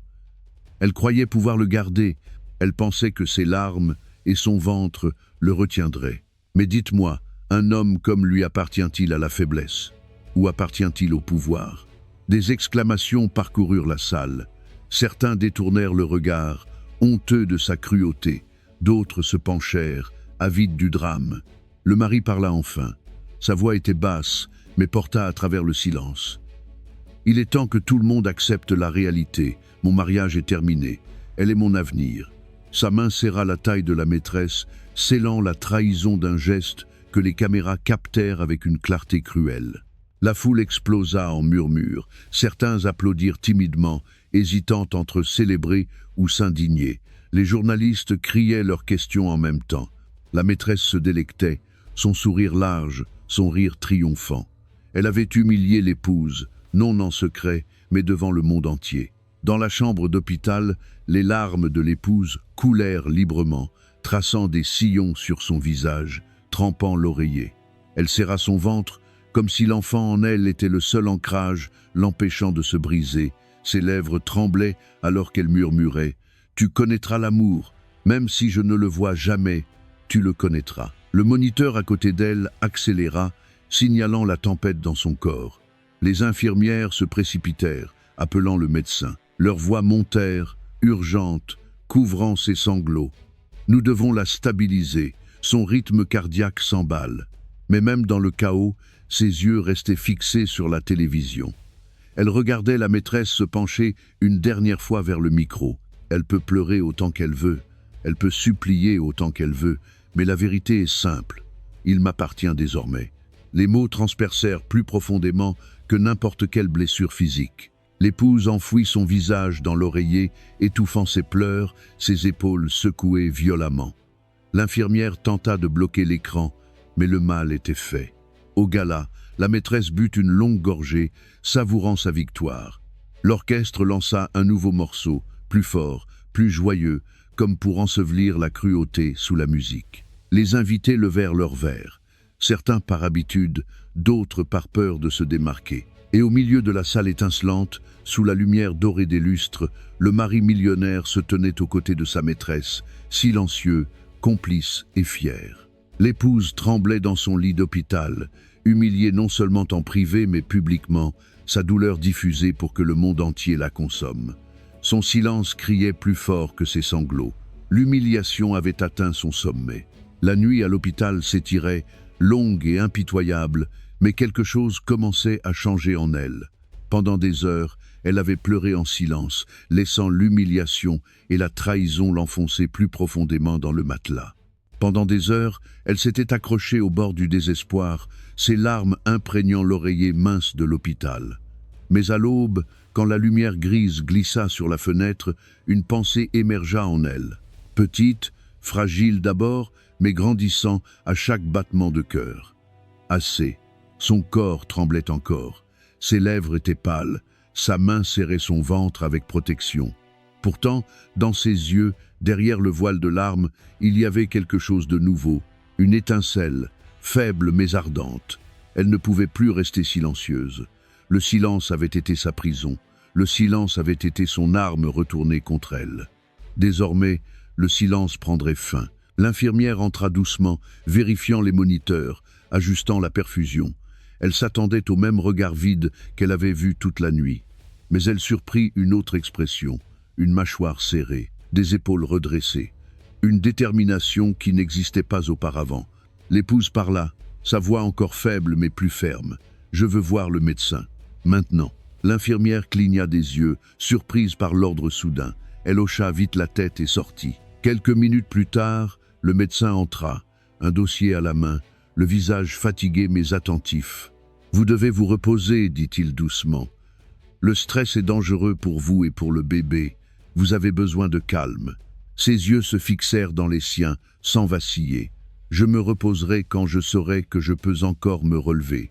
Elle croyait pouvoir le garder, elle pensait que ses larmes et son ventre le retiendraient. Mais dites-moi, un homme comme lui appartient-il à la faiblesse? Ou appartient-il au pouvoir? Des exclamations parcoururent la salle. Certains détournèrent le regard, honteux de sa cruauté. D'autres se penchèrent, avides du drame. Le mari parla enfin. Sa voix était basse, mais porta à travers le silence. « Il est temps que tout le monde accepte la réalité. Mon mariage est terminé. Elle est mon avenir. » Sa main serra la taille de la maîtresse, scellant la trahison d'un geste que les caméras captèrent avec une clarté cruelle. La foule explosa en murmures. Certains applaudirent timidement, hésitant entre célébrer ou s'indigner. Les journalistes criaient leurs questions en même temps. La maîtresse se délectait, son sourire large, son rire triomphant. Elle avait humilié l'épouse, non en secret, mais devant le monde entier. Dans la chambre d'hôpital, les larmes de l'épouse coulèrent librement, traçant des sillons sur son visage, trempant l'oreiller. Elle serra son ventre, comme si l'enfant en elle était le seul ancrage l'empêchant de se briser. Ses lèvres tremblaient alors qu'elle murmurait « Tu connaîtras l'amour, même si je ne le vois jamais, tu le connaîtras. » Le moniteur à côté d'elle accéléra, signalant la tempête dans son corps. Les infirmières se précipitèrent, appelant le médecin. Leurs voix montèrent, urgentes, couvrant ses sanglots. « Nous devons la stabiliser. » Son rythme cardiaque s'emballe. Mais même dans le chaos, ses yeux restaient fixés sur la télévision. Elle regardait la maîtresse se pencher une dernière fois vers le micro. Elle peut pleurer autant qu'elle veut, elle peut supplier autant qu'elle veut, mais la vérité est simple. Il m'appartient désormais. Les mots transpercèrent plus profondément que n'importe quelle blessure physique. L'épouse enfouit son visage dans l'oreiller, étouffant ses pleurs, ses épaules secouées violemment. L'infirmière tenta de bloquer l'écran, mais le mal était fait. Au gala, la maîtresse but une longue gorgée, savourant sa victoire. L'orchestre lança un nouveau morceau, plus fort, plus joyeux, comme pour ensevelir la cruauté sous la musique. Les invités levèrent leurs verres, certains par habitude, d'autres par peur de se démarquer. Et au milieu de la salle étincelante, sous la lumière dorée des lustres, le mari millionnaire se tenait aux côtés de sa maîtresse, silencieux, complice et fier. L'épouse tremblait dans son lit d'hôpital, humiliée non seulement en privé mais publiquement, sa douleur diffusée pour que le monde entier la consomme. Son silence criait plus fort que ses sanglots. L'humiliation avait atteint son sommet. La nuit à l'hôpital s'étirait, longue et impitoyable, mais quelque chose commençait à changer en elle. Pendant des heures, elle avait pleuré en silence, laissant l'humiliation et la trahison l'enfoncer plus profondément dans le matelas. Pendant des heures, elle s'était accrochée au bord du désespoir, ses larmes imprégnant l'oreiller mince de l'hôpital. Mais à l'aube, quand la lumière grise glissa sur la fenêtre, une pensée émergea en elle. Petite, fragile d'abord, mais grandissant à chaque battement de cœur. Assez. Son corps tremblait encore. Ses lèvres étaient pâles. Sa main serrait son ventre avec protection. Pourtant, dans ses yeux, derrière le voile de larmes, il y avait quelque chose de nouveau, une étincelle, faible mais ardente. Elle ne pouvait plus rester silencieuse. Le silence avait été sa prison. Le silence avait été son arme retournée contre elle. Désormais, le silence prendrait fin. L'infirmière entra doucement, vérifiant les moniteurs, ajustant la perfusion. Elle s'attendait au même regard vide qu'elle avait vu toute la nuit. Mais elle surprit une autre expression, une mâchoire serrée, des épaules redressées, une détermination qui n'existait pas auparavant. L'épouse parla, sa voix encore faible mais plus ferme. « Je veux voir le médecin. Maintenant. » L'infirmière cligna des yeux, surprise par l'ordre soudain. Elle hocha vite la tête et sortit. Quelques minutes plus tard, le médecin entra, un dossier à la main, le visage fatigué mais attentif. « Vous devez vous reposer, dit-il doucement. Le stress est dangereux pour vous et pour le bébé. Vous avez besoin de calme. » Ses yeux se fixèrent dans les siens, sans vaciller. « Je me reposerai quand je saurai que je peux encore me relever.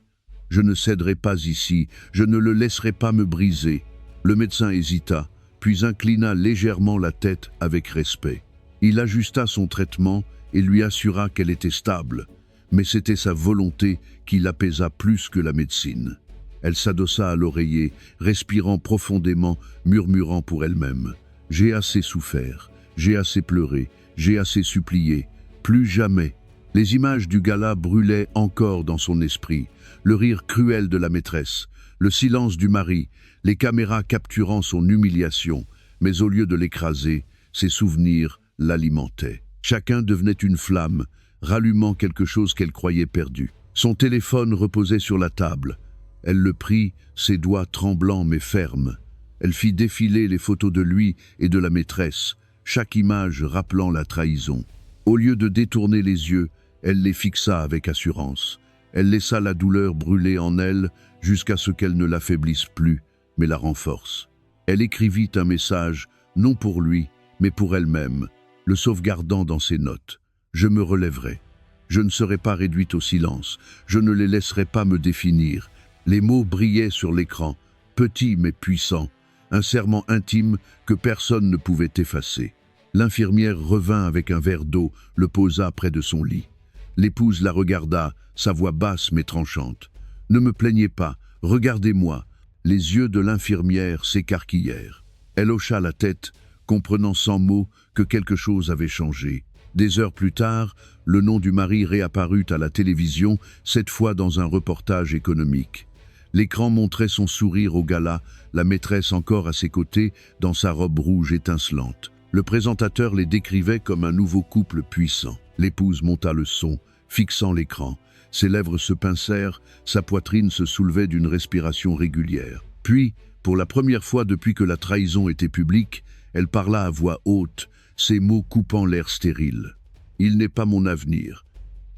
Je ne céderai pas ici, je ne le laisserai pas me briser. » Le médecin hésita, puis inclina légèrement la tête avec respect. Il ajusta son traitement et lui assura qu'elle était stable. mais c'était sa volonté qui l'apaisa plus que la médecine. Elle s'adossa à l'oreiller, respirant profondément, murmurant pour elle-même. « J'ai assez souffert, j'ai assez pleuré, j'ai assez supplié, plus jamais. » Les images du gala brûlaient encore dans son esprit, le rire cruel de la maîtresse, le silence du mari, les caméras capturant son humiliation, mais au lieu de l'écraser, ses souvenirs l'alimentaient. Chacun devenait une flamme, rallumant quelque chose qu'elle croyait perdu. Son téléphone reposait sur la table. Elle le prit, ses doigts tremblants mais fermes. Elle fit défiler les photos de lui et de la maîtresse, chaque image rappelant la trahison. Au lieu de détourner les yeux, elle les fixa avec assurance. Elle laissa la douleur brûler en elle jusqu'à ce qu'elle ne l'affaiblisse plus, mais la renforce. Elle écrivit un message, non pour lui, mais pour elle-même, le sauvegardant dans ses notes. « Je me relèverai. Je ne serai pas réduite au silence. Je ne les laisserai pas me définir. » Les mots brillaient sur l'écran, petits mais puissants, un serment intime que personne ne pouvait effacer. L'infirmière revint avec un verre d'eau, le posa près de son lit. L'épouse la regarda, sa voix basse mais tranchante. « Ne me plaignez pas, regardez-moi. » Les yeux de l'infirmière s'écarquillèrent. Elle hocha la tête, comprenant sans mots que quelque chose avait changé. Des heures plus tard, le nom du mari réapparut à la télévision, cette fois dans un reportage économique. L'écran montrait son sourire au gala, la maîtresse encore à ses côtés, dans sa robe rouge étincelante. Le présentateur les décrivait comme un nouveau couple puissant. L'épouse monta le son, fixant l'écran. Ses lèvres se pincèrent, sa poitrine se soulevait d'une respiration régulière. Puis, pour la première fois depuis que la trahison était publique, elle parla à voix haute, ses mots coupant l'air stérile. « Il n'est pas mon avenir,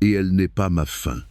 et elle n'est pas ma fin. »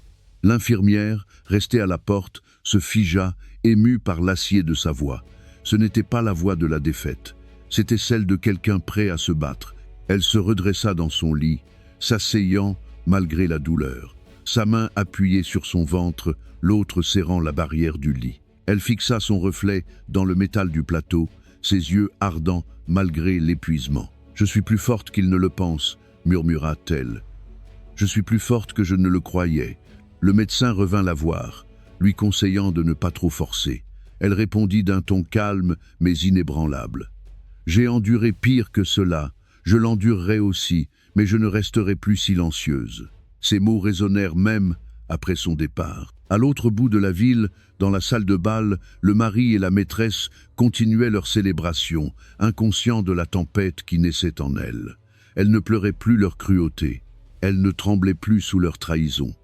L'infirmière, restée à la porte, se figea, émue par l'acier de sa voix. Ce n'était pas la voix de la défaite, c'était celle de quelqu'un prêt à se battre. Elle se redressa dans son lit, s'asseyant malgré la douleur. Sa main appuyée sur son ventre, l'autre serrant la barrière du lit. Elle fixa son reflet dans le métal du plateau, ses yeux ardents malgré l'épuisement. « Je suis plus forte qu'il ne le pense », murmura-t-elle. « Je suis plus forte que je ne le croyais. » Le médecin revint la voir, lui conseillant de ne pas trop forcer. Elle répondit d'un ton calme mais inébranlable. « J'ai enduré pire que cela, je l'endurerai aussi, mais je ne resterai plus silencieuse. » Ces mots résonnèrent même après son départ. À l'autre bout de la ville, dans la salle de bal, le mari et la maîtresse continuaient leur célébration, inconscients de la tempête qui naissait en elles. Elles ne pleuraient plus leur cruauté, elles ne tremblaient plus sous leur trahison.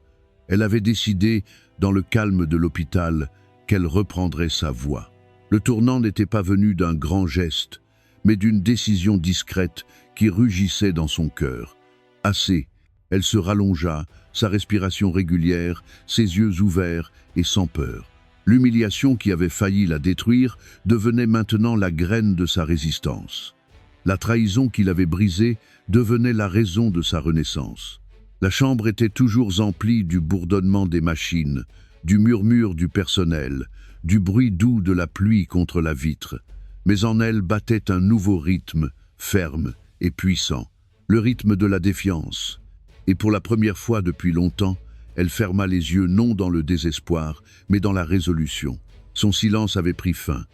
Elle avait décidé, dans le calme de l'hôpital, qu'elle reprendrait sa voix. Le tournant n'était pas venu d'un grand geste, mais d'une décision discrète qui rugissait dans son cœur. Assez. Elle se rallongea, sa respiration régulière, ses yeux ouverts et sans peur. L'humiliation qui avait failli la détruire devenait maintenant la graine de sa résistance. La trahison qui l'avait brisée devenait la raison de sa renaissance. La chambre était toujours emplie du bourdonnement des machines, du murmure du personnel, du bruit doux de la pluie contre la vitre. Mais en elle battait un nouveau rythme, ferme et puissant, le rythme de la défiance. Et pour la première fois depuis longtemps, elle ferma les yeux non dans le désespoir, mais dans la résolution. Son silence avait pris fin.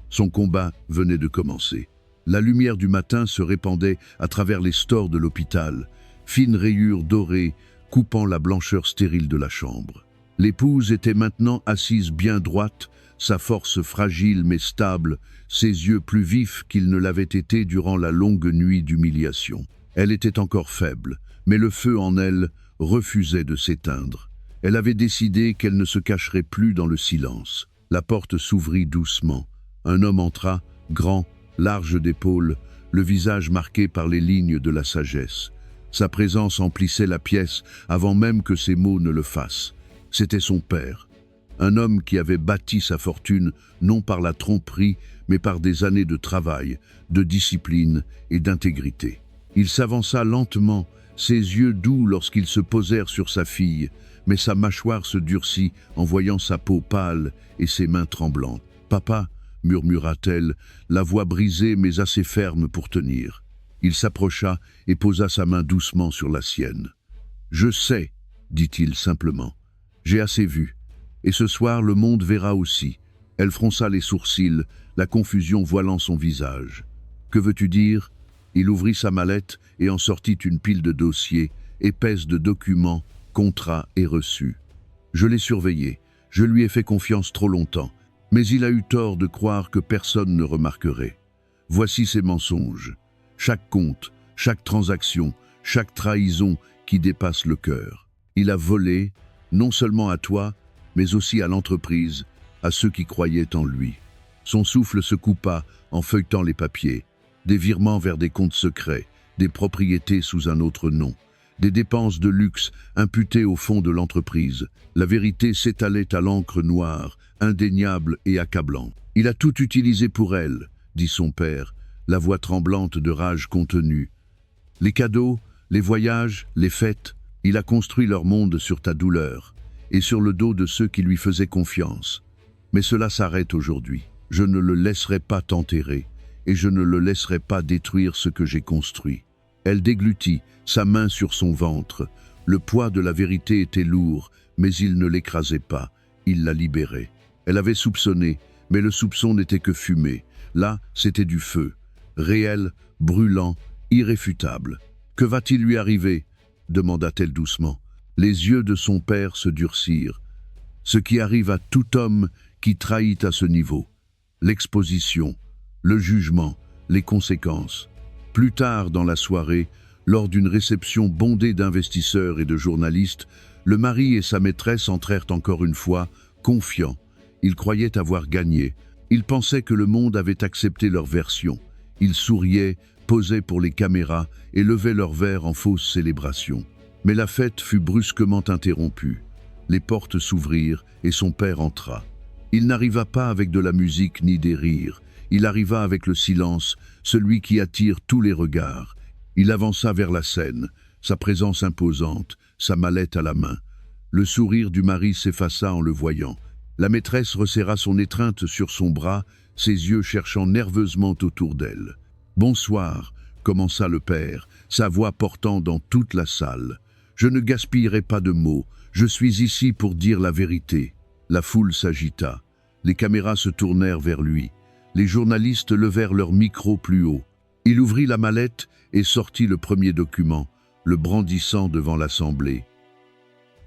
Son combat venait de commencer. La lumière du matin se répandait à travers les stores de l'hôpital, fines rayures dorées coupant la blancheur stérile de la chambre. L'épouse était maintenant assise bien droite, sa force fragile mais stable, ses yeux plus vifs qu'ils ne l'avaient été durant la longue nuit d'humiliation. Elle était encore faible, mais le feu en elle refusait de s'éteindre. Elle avait décidé qu'elle ne se cacherait plus dans le silence. La porte s'ouvrit doucement. Un homme entra, grand, large d'épaules, le visage marqué par les lignes de la sagesse. Sa présence emplissait la pièce avant même que ses mots ne le fassent. C'était son père, un homme qui avait bâti sa fortune non par la tromperie, mais par des années de travail, de discipline et d'intégrité. Il s'avança lentement, ses yeux doux lorsqu'ils se posèrent sur sa fille, mais sa mâchoire se durcit en voyant sa peau pâle et ses mains tremblantes. « Papa » murmura-t-elle, la voix brisée mais assez ferme pour tenir. Il s'approcha et posa sa main doucement sur la sienne. « Je sais » dit-il simplement. J'ai assez vu. Et ce soir, le monde verra aussi. Elle fronça les sourcils, la confusion voilant son visage. Que veux-tu dire? Il ouvrit sa mallette et en sortit une pile de dossiers, épaisse de documents, contrats et reçus. Je l'ai surveillé, je lui ai fait confiance trop longtemps, mais il a eu tort de croire que personne ne remarquerait. Voici ses mensonges. Chaque compte, chaque transaction, chaque trahison qui dépasse le cœur. Il a volé, non seulement à toi, mais aussi à l'entreprise, à ceux qui croyaient en lui. Son souffle se coupa en feuilletant les papiers. Des virements vers des comptes secrets, des propriétés sous un autre nom, des dépenses de luxe imputées au fond de l'entreprise. La vérité s'étalait à l'encre noire, indéniable et accablant. Il a tout utilisé pour elle, dit son père, la voix tremblante de rage contenue. Les cadeaux, les voyages, les fêtes, il a construit leur monde sur ta douleur et sur le dos de ceux qui lui faisaient confiance. Mais cela s'arrête aujourd'hui. Je ne le laisserai pas t'enterrer et je ne le laisserai pas détruire ce que j'ai construit. Elle déglutit, sa main sur son ventre. Le poids de la vérité était lourd, mais il ne l'écrasait pas, il la libérait. Elle avait soupçonné, mais le soupçon n'était que fumée. Là, c'était du feu, réel, brûlant, irréfutable. « Que va-t-il lui arriver ?» demanda-t-elle doucement. Les yeux de son père se durcirent. Ce qui arrive à tout homme qui trahit à ce niveau. L'exposition, le jugement, les conséquences. Plus tard dans la soirée, lors d'une réception bondée d'investisseurs et de journalistes, le mari et sa maîtresse entrèrent encore une fois, confiants. Ils croyaient avoir gagné. Ils pensaient que le monde avait accepté leur version. Ils souriaient, posaient pour les caméras et levaient leurs verres en fausse célébration. Mais la fête fut brusquement interrompue. Les portes s'ouvrirent et son père entra. Il n'arriva pas avec de la musique ni des rires. Il arriva avec le silence, celui qui attire tous les regards. Il avança vers la scène, sa présence imposante, sa mallette à la main. Le sourire du mari s'effaça en le voyant. La maîtresse resserra son étreinte sur son bras, ses yeux cherchant nerveusement autour d'elle. « Bonsoir », commença le père, sa voix portant dans toute la salle. « Je ne gaspillerai pas de mots, je suis ici pour dire la vérité. » La foule s'agita. Les caméras se tournèrent vers lui. Les journalistes levèrent leur micro plus haut. Il ouvrit la mallette et sortit le premier document, le brandissant devant l'Assemblée.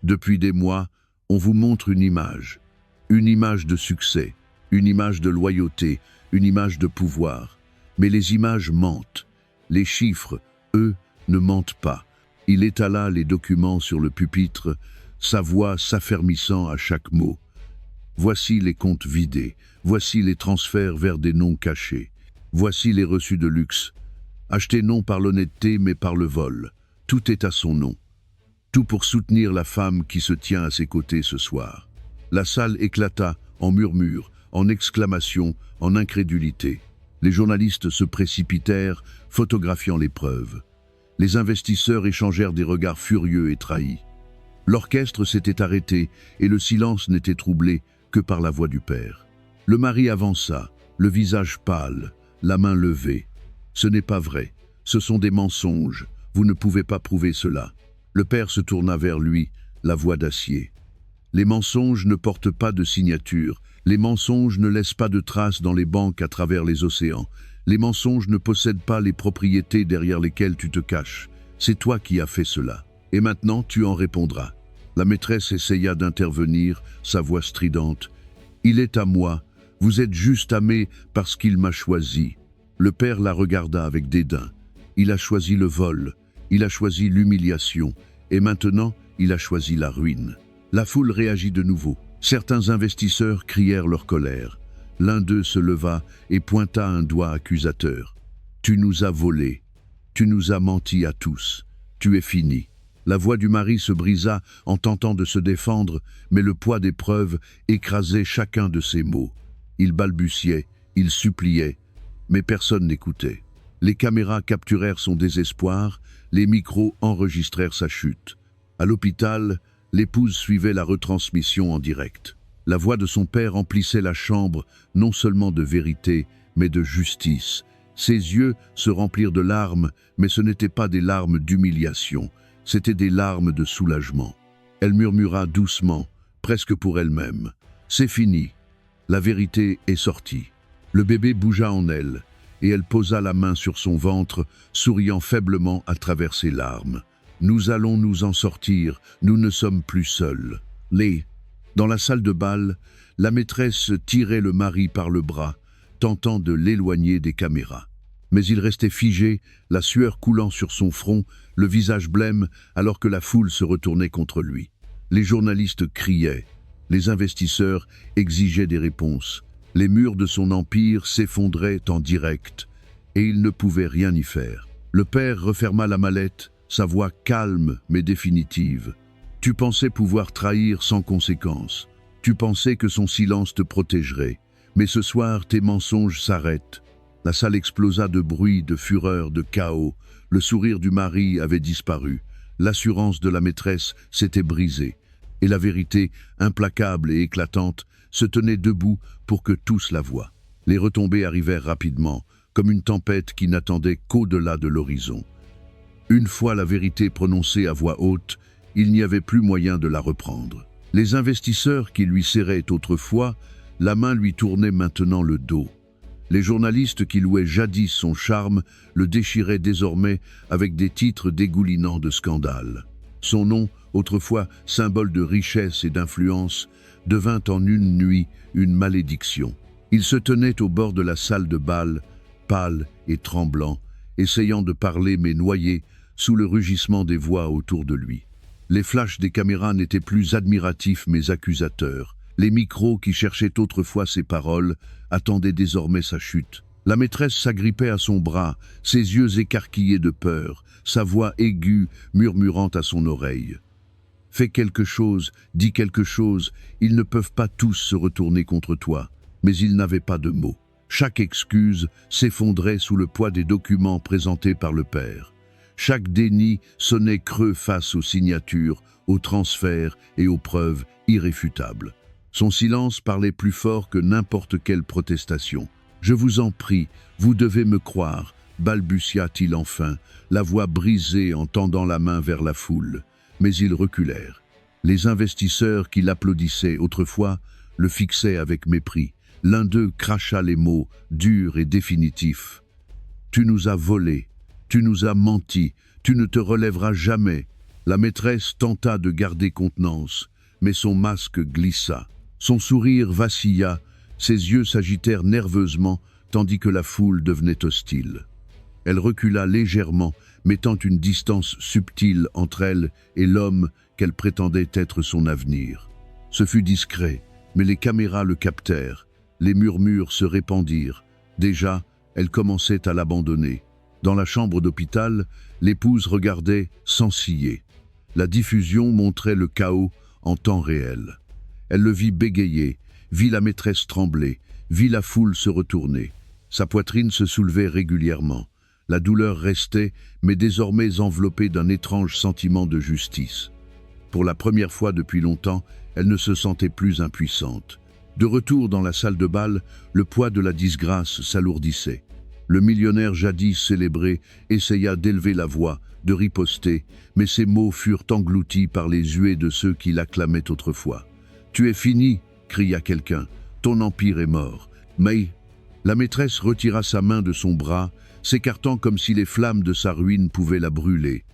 Depuis des mois, on vous montre une image de succès, une image de loyauté, une image de pouvoir. Mais les images mentent. Les chiffres, eux, ne mentent pas. Il étala les documents sur le pupitre, sa voix s'affermissant à chaque mot. Voici les comptes vidés, voici les transferts vers des noms cachés, voici les reçus de luxe, achetés non par l'honnêteté mais par le vol. Tout est à son nom. Tout pour soutenir la femme qui se tient à ses côtés ce soir. La salle éclata en murmures, en exclamations, en incrédulité. Les journalistes se précipitèrent, photographiant les preuves. Les investisseurs échangèrent des regards furieux et trahis. L'orchestre s'était arrêté et le silence n'était troublé que par la voix du père. Le mari avança, le visage pâle, la main levée. « Ce n'est pas vrai, ce sont des mensonges, vous ne pouvez pas prouver cela. » Le père se tourna vers lui, la voix d'acier. « Les mensonges ne portent pas de signature, les mensonges ne laissent pas de traces dans les banques à travers les océans. Les mensonges ne possèdent pas les propriétés derrière lesquelles tu te caches. C'est toi qui as fait cela. Et maintenant, tu en répondras. » La maîtresse essaya d'intervenir, sa voix stridente. « Il est à moi. Vous êtes juste aimé parce qu'il m'a choisi. » Le père la regarda avec dédain. Il a choisi le vol, il a choisi l'humiliation, et maintenant, il a choisi la ruine. La foule réagit de nouveau. Certains investisseurs crièrent leur colère. L'un d'eux se leva et pointa un doigt accusateur. « Tu nous as volés. Tu nous as menti à tous. Tu es fini. » La voix du mari se brisa en tentant de se défendre, mais le poids des preuves écrasait chacun de ses mots. Il balbutiait, il suppliait, mais personne n'écoutait. Les caméras capturèrent son désespoir, les micros enregistrèrent sa chute. À l'hôpital, l'épouse suivait la retransmission en direct. La voix de son père emplissait la chambre, non seulement de vérité, mais de justice. Ses yeux se remplirent de larmes, mais ce n'étaient pas des larmes d'humiliation. C'étaient des larmes de soulagement. Elle murmura doucement, presque pour elle-même. « C'est fini. La vérité est sortie. » Le bébé bougea en elle, et elle posa la main sur son ventre, souriant faiblement à travers ses larmes. « Nous allons nous en sortir, nous ne sommes plus seuls. » Dans la salle de bal, la maîtresse tirait le mari par le bras, tentant de l'éloigner des caméras. Mais il restait figé, la sueur coulant sur son front, le visage blême, alors que la foule se retournait contre lui. Les journalistes criaient, les investisseurs exigeaient des réponses. Les murs de son empire s'effondraient en direct, et il ne pouvait rien y faire. Le père referma la mallette, sa voix calme mais définitive. « Tu pensais pouvoir trahir sans conséquence. Tu pensais que son silence te protégerait. Mais ce soir, tes mensonges s'arrêtent. » La salle explosa de bruit, de fureur, de chaos. Le sourire du mari avait disparu. L'assurance de la maîtresse s'était brisée. Et la vérité, implacable et éclatante, se tenait debout pour que tous la voient. Les retombées arrivèrent rapidement, comme une tempête qui n'attendait qu'au-delà de l'horizon. Une fois la vérité prononcée à voix haute, il n'y avait plus moyen de la reprendre. Les investisseurs qui lui serraient autrefois, la main lui tournait maintenant le dos. Les journalistes qui louaient jadis son charme le déchiraient désormais avec des titres dégoulinants de scandales. Son nom, autrefois symbole de richesse et d'influence, devint en une nuit une malédiction. Il se tenait au bord de la salle de bal, pâle et tremblant, essayant de parler mais noyé sous le rugissement des voix autour de lui. Les flashs des caméras n'étaient plus admiratifs mais accusateurs. Les micros qui cherchaient autrefois ses paroles attendaient désormais sa chute. La maîtresse s'agrippait à son bras, ses yeux écarquillés de peur, sa voix aiguë murmurant à son oreille. « Fais quelque chose, dis quelque chose, ils ne peuvent pas tous se retourner contre toi. » Mais il n'avait pas de mots. Chaque excuse s'effondrait sous le poids des documents présentés par le père. Chaque déni sonnait creux face aux signatures, aux transferts et aux preuves irréfutables. Son silence parlait plus fort que n'importe quelle protestation. « Je vous en prie, vous devez me croire », balbutia-t-il enfin, la voix brisée en tendant la main vers la foule. Mais ils reculèrent. Les investisseurs qui l'applaudissaient autrefois le fixaient avec mépris. L'un d'eux cracha les mots, durs et définitifs. « Tu nous as volés, tu nous as menti, tu ne te relèveras jamais. » La maîtresse tenta de garder contenance, mais son masque glissa. Son sourire vacilla, ses yeux s'agitèrent nerveusement, tandis que la foule devenait hostile. Elle recula légèrement, mettant une distance subtile entre elle et l'homme qu'elle prétendait être son avenir. Ce fut discret, mais les caméras le captèrent. Les murmures se répandirent. Déjà, elle commençait à l'abandonner. Dans la chambre d'hôpital, l'épouse regardait sans ciller. La diffusion montrait le chaos en temps réel. Elle le vit bégayer, vit la maîtresse trembler, vit la foule se retourner. Sa poitrine se soulevait régulièrement. La douleur restait, mais désormais enveloppée d'un étrange sentiment de justice. Pour la première fois depuis longtemps, elle ne se sentait plus impuissante. De retour dans la salle de bal, le poids de la disgrâce s'alourdissait. Le millionnaire jadis célébré essaya d'élever la voix, de riposter, mais ses mots furent engloutis par les huées de ceux qui l'acclamaient autrefois. « Tu es fini !» cria quelqu'un. « Ton empire est mort. » Mais la maîtresse retira sa main de son bras, s'écartant comme si les flammes de sa ruine pouvaient la brûler.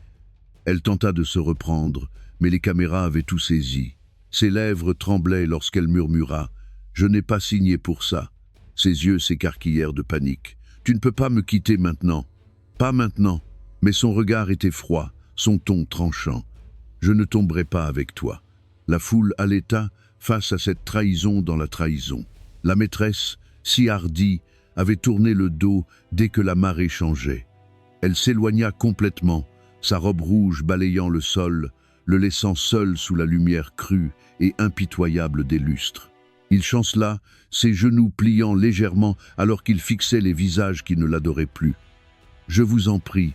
Elle tenta de se reprendre, mais les caméras avaient tout saisi. Ses lèvres tremblaient lorsqu'elle murmura « Je n'ai pas signé pour ça ». Ses yeux s'écarquillèrent de panique. « Tu ne peux pas me quitter maintenant. »« Pas maintenant. » Mais son regard était froid, son ton tranchant. « Je ne tomberai pas avec toi. » La foule haleta face à cette trahison dans la trahison. La maîtresse, si hardie, avait tourné le dos dès que la marée changeait. Elle s'éloigna complètement, sa robe rouge balayant le sol, le laissant seul sous la lumière crue et impitoyable des lustres. Il chancela, ses genoux pliant légèrement alors qu'il fixait les visages qui ne l'adoraient plus. « Je vous en prie,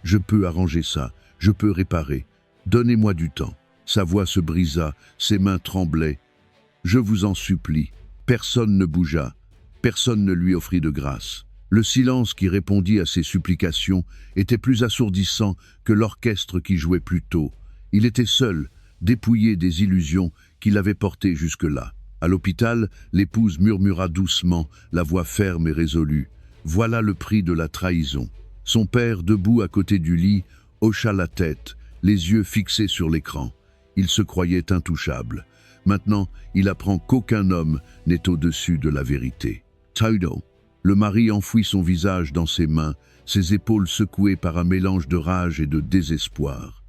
je peux arranger ça, je peux réparer. Donnez-moi du temps. » Sa voix se brisa, ses mains tremblaient. « Je vous en supplie. » Personne ne bougea. Personne ne lui offrit de grâce. Le silence qui répondit à ses supplications était plus assourdissant que l'orchestre qui jouait plus tôt. Il était seul, dépouillé des illusions qui l'avaient porté jusque-là. À l'hôpital, l'épouse murmura doucement, la voix ferme et résolue. Voilà le prix de la trahison. Son père, debout à côté du lit, hocha la tête, les yeux fixés sur l'écran. Il se croyait intouchable. Maintenant, il apprend qu'aucun homme n'est au-dessus de la vérité. Taudo. Le mari enfouit son visage dans ses mains, ses épaules secouées par un mélange de rage et de désespoir.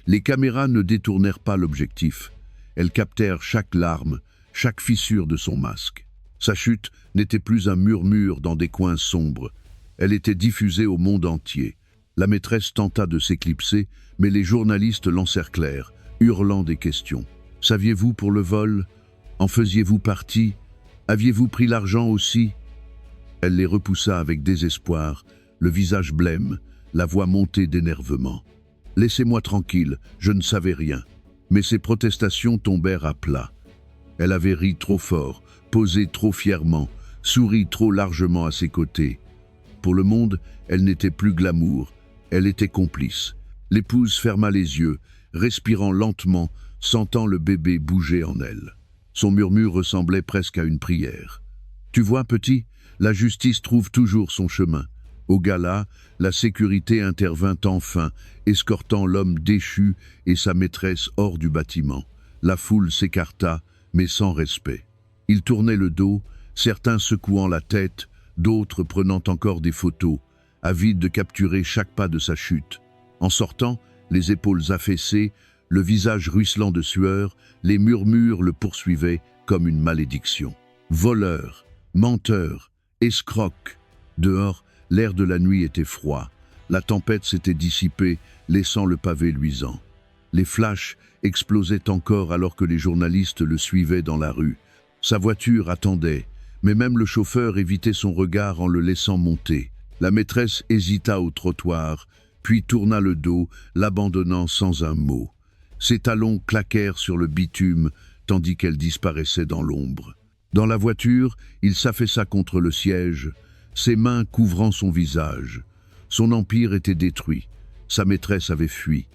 Les caméras ne détournèrent pas l'objectif. Elles captèrent chaque larme, chaque fissure de son masque. Sa chute n'était plus un murmure dans des coins sombres. Elle était diffusée au monde entier. La maîtresse tenta de s'éclipser, mais les journalistes l'encerclèrent, hurlant des questions. « Saviez-vous pour le vol? En faisiez-vous partie? Aviez-vous pris l'argent aussi ?» Elle les repoussa avec désespoir, le visage blême, la voix montée d'énervement. « Laissez-moi tranquille, je ne savais rien. » Mais ses protestations tombèrent à plat. Elle avait ri trop fort, posé trop fièrement, souri trop largement à ses côtés. Pour le monde, elle n'était plus glamour, elle était complice. L'épouse ferma les yeux, respirant lentement, sentant le bébé bouger en elle. Son murmure ressemblait presque à une prière. « Tu vois, petit, la justice trouve toujours son chemin. » Au gala, la sécurité intervint enfin, escortant l'homme déchu et sa maîtresse hors du bâtiment. La foule s'écarta, mais sans respect. Ils tournaient le dos, certains secouant la tête, d'autres prenant encore des photos, avides de capturer chaque pas de sa chute. En sortant, les épaules affaissées, le visage ruisselant de sueur, les murmures le poursuivaient comme une malédiction. Voleur, menteur, escroc. Dehors, l'air de la nuit était froid. La tempête s'était dissipée, laissant le pavé luisant. Les flashs explosaient encore alors que les journalistes le suivaient dans la rue. Sa voiture attendait, mais même le chauffeur évitait son regard en le laissant monter. La maîtresse hésita au trottoir, puis tourna le dos, l'abandonnant sans un mot. Ses talons claquèrent sur le bitume, tandis qu'elle disparaissait dans l'ombre. Dans la voiture, il s'affaissa contre le siège, ses mains couvrant son visage. Son empire était détruit, sa maîtresse avait fui.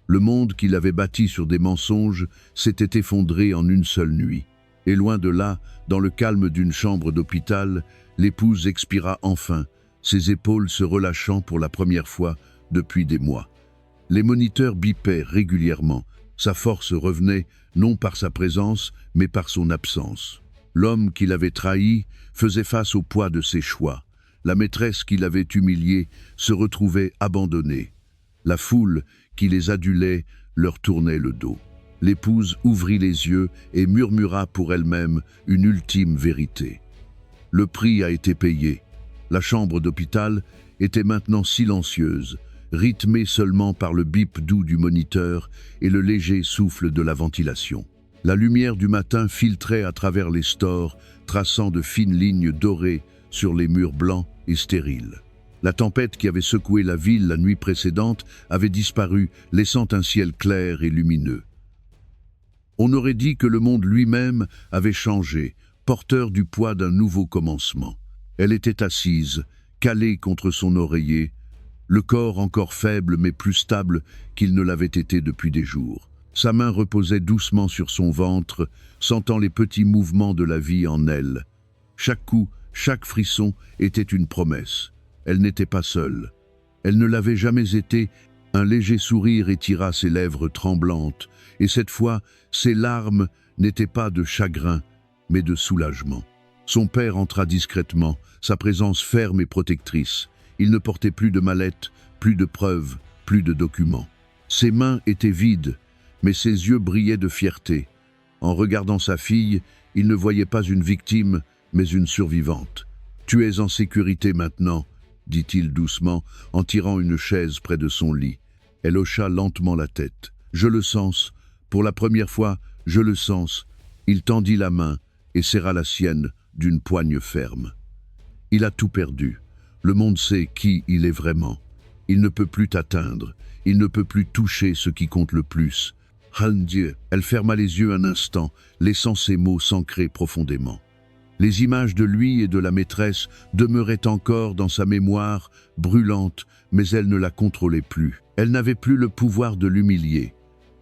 Le monde qu'il avait bâti sur des mensonges s'était effondré en une seule nuit. Et loin de là, dans le calme d'une chambre d'hôpital, l'épouse expira enfin, ses épaules se relâchant pour la première fois depuis des mois. Les moniteurs bipaient régulièrement. Sa force revenait, non par sa présence, mais par son absence. L'homme qui l'avait trahi faisait face au poids de ses choix. La maîtresse qui l'avait humilié se retrouvait abandonnée. La foule qui les adulait leur tournait le dos. L'épouse ouvrit les yeux et murmura pour elle-même une ultime vérité. Le prix a été payé. La chambre d'hôpital était maintenant silencieuse, rythmée seulement par le bip doux du moniteur et le léger souffle de la ventilation. La lumière du matin filtrait à travers les stores, traçant de fines lignes dorées sur les murs blancs et stériles. La tempête qui avait secoué la ville la nuit précédente avait disparu, laissant un ciel clair et lumineux. On aurait dit que le monde lui-même avait changé, porteur du poids d'un nouveau commencement. Elle était assise, calée contre son oreiller, le corps encore faible mais plus stable qu'il ne l'avait été depuis des jours. Sa main reposait doucement sur son ventre, sentant les petits mouvements de la vie en elle. Chaque coup, chaque frisson était une promesse. Elle n'était pas seule. Elle ne l'avait jamais été. Un léger sourire étira ses lèvres tremblantes, et cette fois, ses larmes n'étaient pas de chagrin, mais de soulagement. Son père entra discrètement, sa présence ferme et protectrice. Il ne portait plus de mallette, plus de preuves, plus de documents. Ses mains étaient vides, mais ses yeux brillaient de fierté. En regardant sa fille, il ne voyait pas une victime, mais une survivante. « Tu es en sécurité maintenant », dit-il doucement, en tirant une chaise près de son lit. Elle hocha lentement la tête. « Je le sens. Pour la première fois, je le sens. » Il tendit la main et serra la sienne d'une poigne ferme. Il a tout perdu. Le monde sait qui il est vraiment. Il ne peut plus t'atteindre. Il ne peut plus toucher ce qui compte le plus. Dieu. Elle ferma les yeux un instant, laissant ces mots s'ancrer profondément. Les images de lui et de la maîtresse demeuraient encore dans sa mémoire, brûlantes, mais elle ne la contrôlait plus. Elle n'avait plus le pouvoir de l'humilier.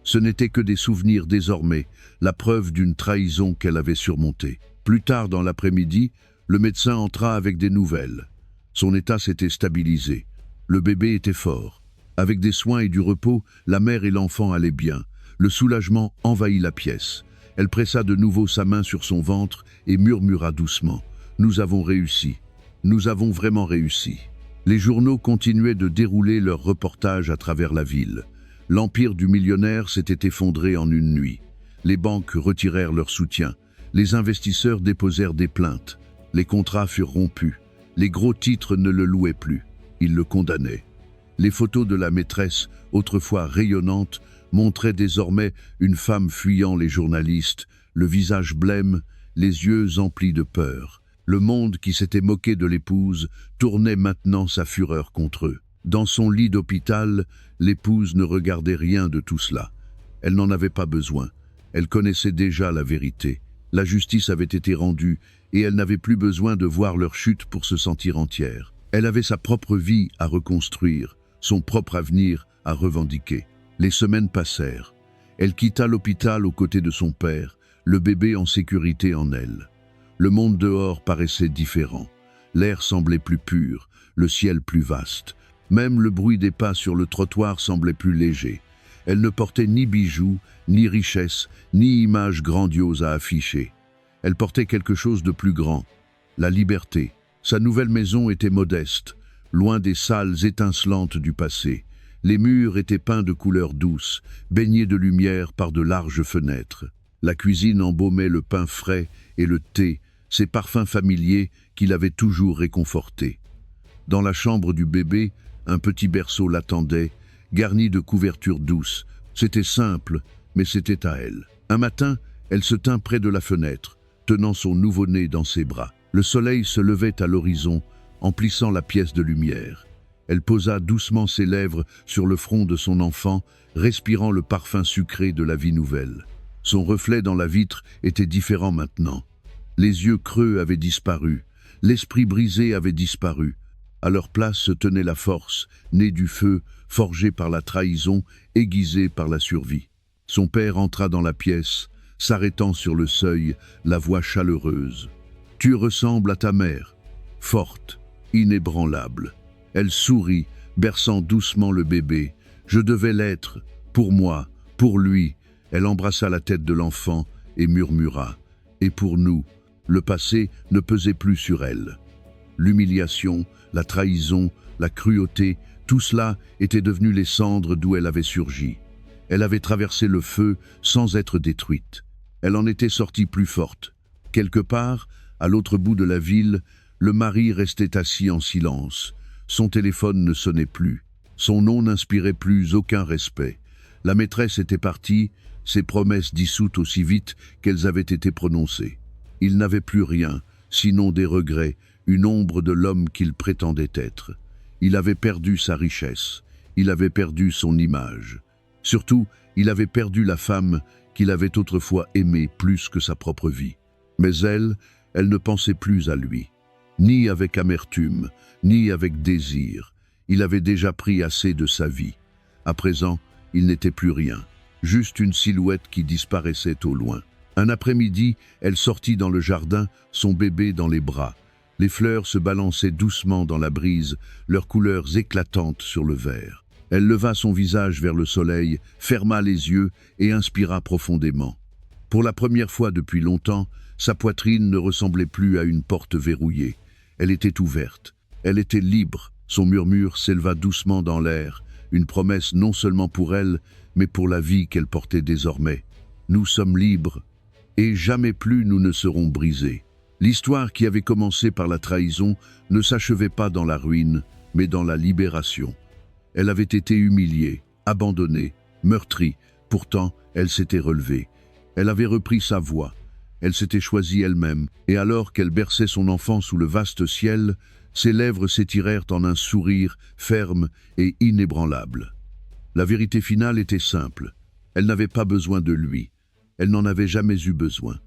Ce n'étaient que des souvenirs désormais, la preuve d'une trahison qu'elle avait surmontée. Plus tard dans l'après-midi, le médecin entra avec des nouvelles. Son état s'était stabilisé. Le bébé était fort. Avec des soins et du repos, la mère et l'enfant allaient bien. Le soulagement envahit la pièce. Elle pressa de nouveau sa main sur son ventre et murmura doucement « Nous avons réussi. Nous avons vraiment réussi ». Les journaux continuaient de dérouler leurs reportages à travers la ville. L'empire du millionnaire s'était effondré en une nuit. Les banques retirèrent leur soutien. Les investisseurs déposèrent des plaintes. Les contrats furent rompus. Les gros titres ne le louaient plus. Ils le condamnaient. Les photos de la maîtresse, autrefois rayonnante, montraient désormais une femme fuyant les journalistes, le visage blême, les yeux emplis de peur. Le monde qui s'était moqué de l'épouse tournait maintenant sa fureur contre eux. Dans son lit d'hôpital, l'épouse ne regardait rien de tout cela. Elle n'en avait pas besoin. Elle connaissait déjà la vérité. La justice avait été rendue et elle n'avait plus besoin de voir leur chute pour se sentir entière. Elle avait sa propre vie à reconstruire, son propre avenir à revendiquer. Les semaines passèrent. Elle quitta l'hôpital aux côtés de son père, le bébé en sécurité en elle. Le monde dehors paraissait différent. L'air semblait plus pur, le ciel plus vaste. Même le bruit des pas sur le trottoir semblait plus léger. Elle ne portait ni bijoux, ni richesses, ni images grandioses à afficher. Elle portait quelque chose de plus grand, la liberté. Sa nouvelle maison était modeste, loin des salles étincelantes du passé. Les murs étaient peints de couleurs douces, baignés de lumière par de larges fenêtres. La cuisine embaumait le pain frais et le thé, ces parfums familiers qui l'avaient toujours réconforté. Dans la chambre du bébé, un petit berceau l'attendait, garni de couvertures douces. C'était simple, mais c'était à elle. Un matin, elle se tint près de la fenêtre, tenant son nouveau-né dans ses bras. Le soleil se levait à l'horizon, emplissant la pièce de lumière. Elle posa doucement ses lèvres sur le front de son enfant, respirant le parfum sucré de la vie nouvelle. Son reflet dans la vitre était différent maintenant. Les yeux creux avaient disparu, l'esprit brisé avait disparu. À leur place se tenait la force, née du feu, forgée par la trahison, aiguisée par la survie. Son père entra dans la pièce, s'arrêtant sur le seuil, la voix chaleureuse. « Tu ressembles à ta mère, forte, inébranlable. » Elle sourit, berçant doucement le bébé. « Je devais l'être, pour moi, pour lui. » Elle embrassa la tête de l'enfant et murmura. « Et pour nous ?» Le passé ne pesait plus sur elle. L'humiliation, la trahison, la cruauté, tout cela était devenu les cendres d'où elle avait surgi. Elle avait traversé le feu sans être détruite. Elle en était sortie plus forte. Quelque part, à l'autre bout de la ville, le mari restait assis en silence. Son téléphone ne sonnait plus. Son nom n'inspirait plus aucun respect. La maîtresse était partie, ses promesses dissoutes aussi vite qu'elles avaient été prononcées. Il n'avait plus rien, sinon des regrets, une ombre de l'homme qu'il prétendait être. Il avait perdu sa richesse, il avait perdu son image. Surtout, il avait perdu la femme qu'il avait autrefois aimée plus que sa propre vie. Mais elle ne pensait plus à lui. Ni avec amertume, ni avec désir. Il avait déjà pris assez de sa vie. À présent, il n'était plus rien, juste une silhouette qui disparaissait au loin. Un après-midi, elle sortit dans le jardin, son bébé dans les bras. Les fleurs se balançaient doucement dans la brise, leurs couleurs éclatantes sur le verre. Elle leva son visage vers le soleil, ferma les yeux et inspira profondément. Pour la première fois depuis longtemps, sa poitrine ne ressemblait plus à une porte verrouillée. Elle était ouverte, elle était libre. Son murmure s'éleva doucement dans l'air, une promesse non seulement pour elle, mais pour la vie qu'elle portait désormais. Nous sommes libres, et jamais plus nous ne serons brisés. L'histoire qui avait commencé par la trahison ne s'achevait pas dans la ruine, mais dans la libération. Elle avait été humiliée, abandonnée, meurtrie, pourtant elle s'était relevée. Elle avait repris sa voix, elle s'était choisie elle-même, et alors qu'elle berçait son enfant sous le vaste ciel, ses lèvres s'étirèrent en un sourire ferme et inébranlable. La vérité finale était simple, elle n'avait pas besoin de lui, elle n'en avait jamais eu besoin.